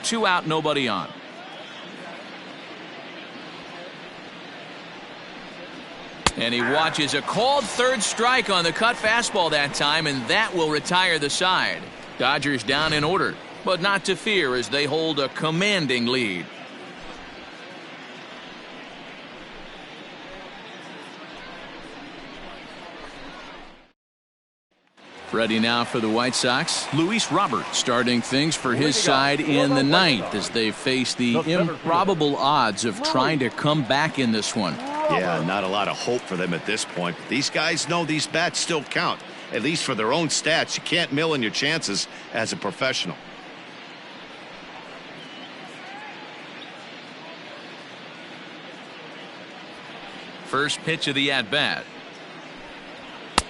Two out, nobody on. And he watches a called third strike on the cut fastball that time, and that will retire the side. Dodgers down in order, but not to fear as they hold a commanding lead. Ready now for the White Sox. Luis Robert starting things for his side in the ninth as they face the improbable odds of trying to come back in this one. Yeah, not a lot of hope for them at this point. But these guys know these bats still count, at least for their own stats. You can't mill in your chances as a professional. First pitch of the at-bat.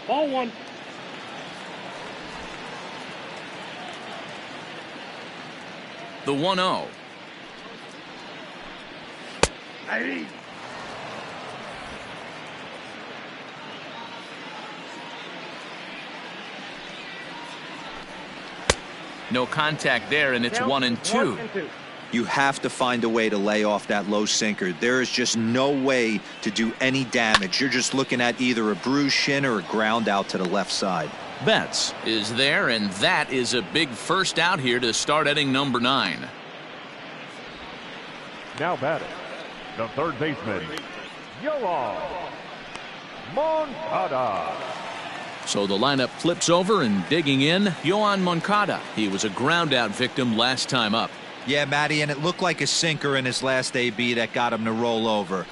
Ball 1. The 1-0. Hey. No contact there, and it's 1-2. You have to find a way to lay off that low sinker. There is just no way to do any damage. You're just looking at either a bruised shin or a ground out to the left side. Betts is there, and that is a big first out here to start inning number 9. Now batting, the third baseman, Yoan Moncada. So the lineup flips over, and digging in, Yoan Moncada. He was a ground out victim last time up. Yeah, Matty, and it looked like a sinker in his last AB that got him to roll over.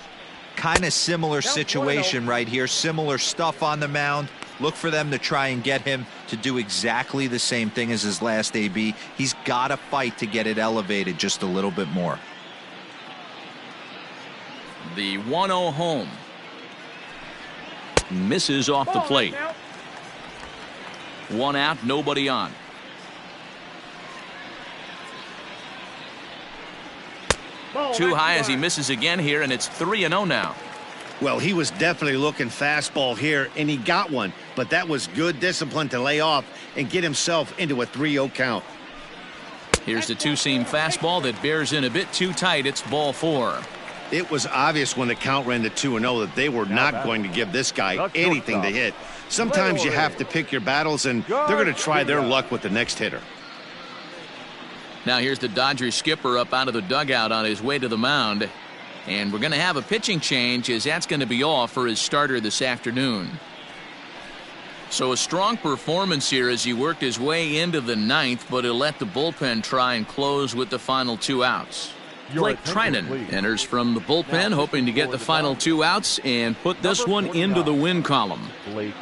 Kind of similar situation right here. Similar stuff on the mound. Look for them to try and get him to do exactly the same thing as his last AB. He's got to fight to get it elevated just a little bit more. The 1-0 home. Misses off the plate. 1 out, nobody on. Too high as he misses again here, and it's 3-0 now. Well, he was definitely looking fastball here, and he got one. But that was good discipline to lay off and get himself into a 3-0 count. Here's the two-seam fastball that bears in a bit too tight. It's ball 4. It was obvious when the count ran to 2-0 that they were not going to give this guy anything to hit. Sometimes you have to pick your battles, and they're going to try their luck with the next hitter. Now here's the Dodgers skipper up out of the dugout on his way to the mound. And we're going to have a pitching change, as that's going to be off for his starter this afternoon. So a strong performance here as he worked his way into the 9th, but he'll let the bullpen try and close with the final 2 outs. Blake Trinan enters from the bullpen, hoping to get the final 2 outs and put this one into the win column. Blake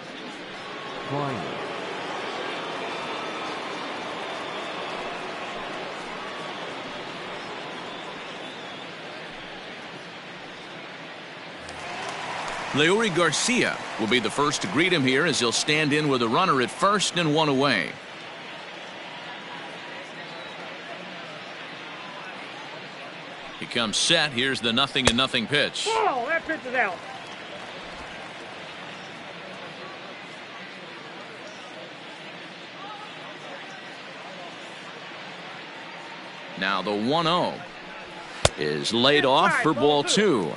Trinan. Leori Garcia will be the first to greet him here as he'll stand in with a runner at first and 1 away. He comes set. Here's the 0-0 pitch. Oh, that pitch is out. Now the 1-0 is laid off for ball 2.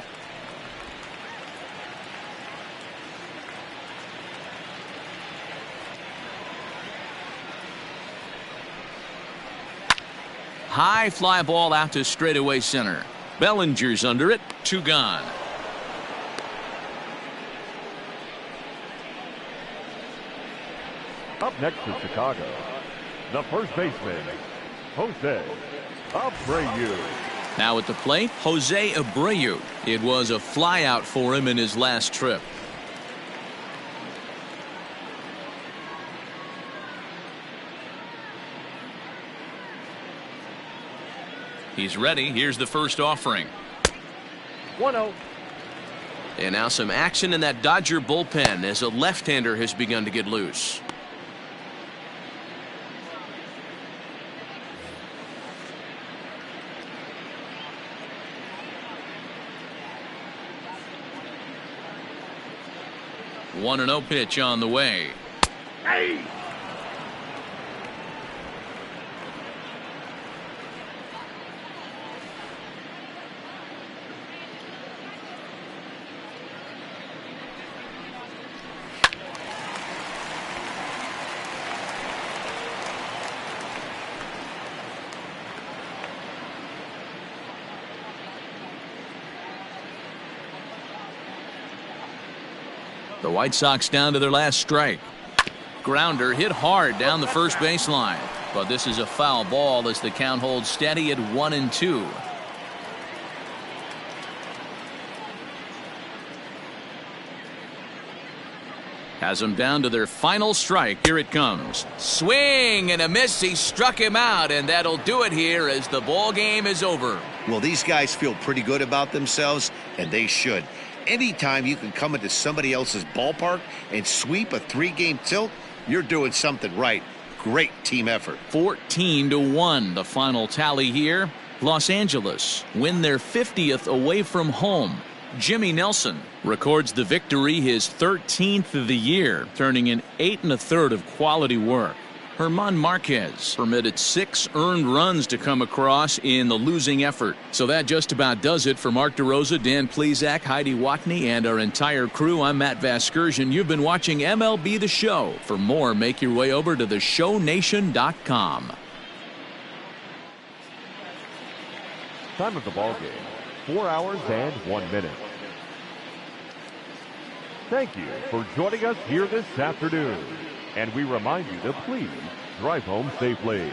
High fly ball out to straightaway center. Bellinger's under it. 2 gone. Up next to Chicago, the first baseman, Jose Abreu. Now at the plate, Jose Abreu. It was a fly out for him in his last trip. He's ready. Here's the first offering. 1-0. And now some action in that Dodger bullpen as a left-hander has begun to get loose. One 1-0 pitch on the way. Hey! The White Sox down to their last strike. Grounder hit hard down the first baseline, but this is a foul ball as the count holds steady at 1-2. Has them down to their final strike. Here it comes. Swing and a miss. He struck him out, and that'll do it here as the ball game is over. Well, these guys feel pretty good about themselves, and they should. Anytime you can come into somebody else's ballpark and sweep a 3-game tilt, you're doing something right. Great team effort. 14-1 the final tally here. Los Angeles win their 50th away from home. Jimmy Nelson records the victory, his 13th of the year, turning in 8 1/3 of quality work. German Marquez permitted 6 earned runs to come across in the losing effort. So that just about does it for Mark DeRosa, Dan Plesac, Heidi Watney, and our entire crew. I'm Matt Vasgersian. You've been watching MLB The Show. For more, make your way over to theshownation.com. Time of the ball game, 4 hours and 1 minute. Thank you for joining us here this afternoon. And we remind you to please drive home safely.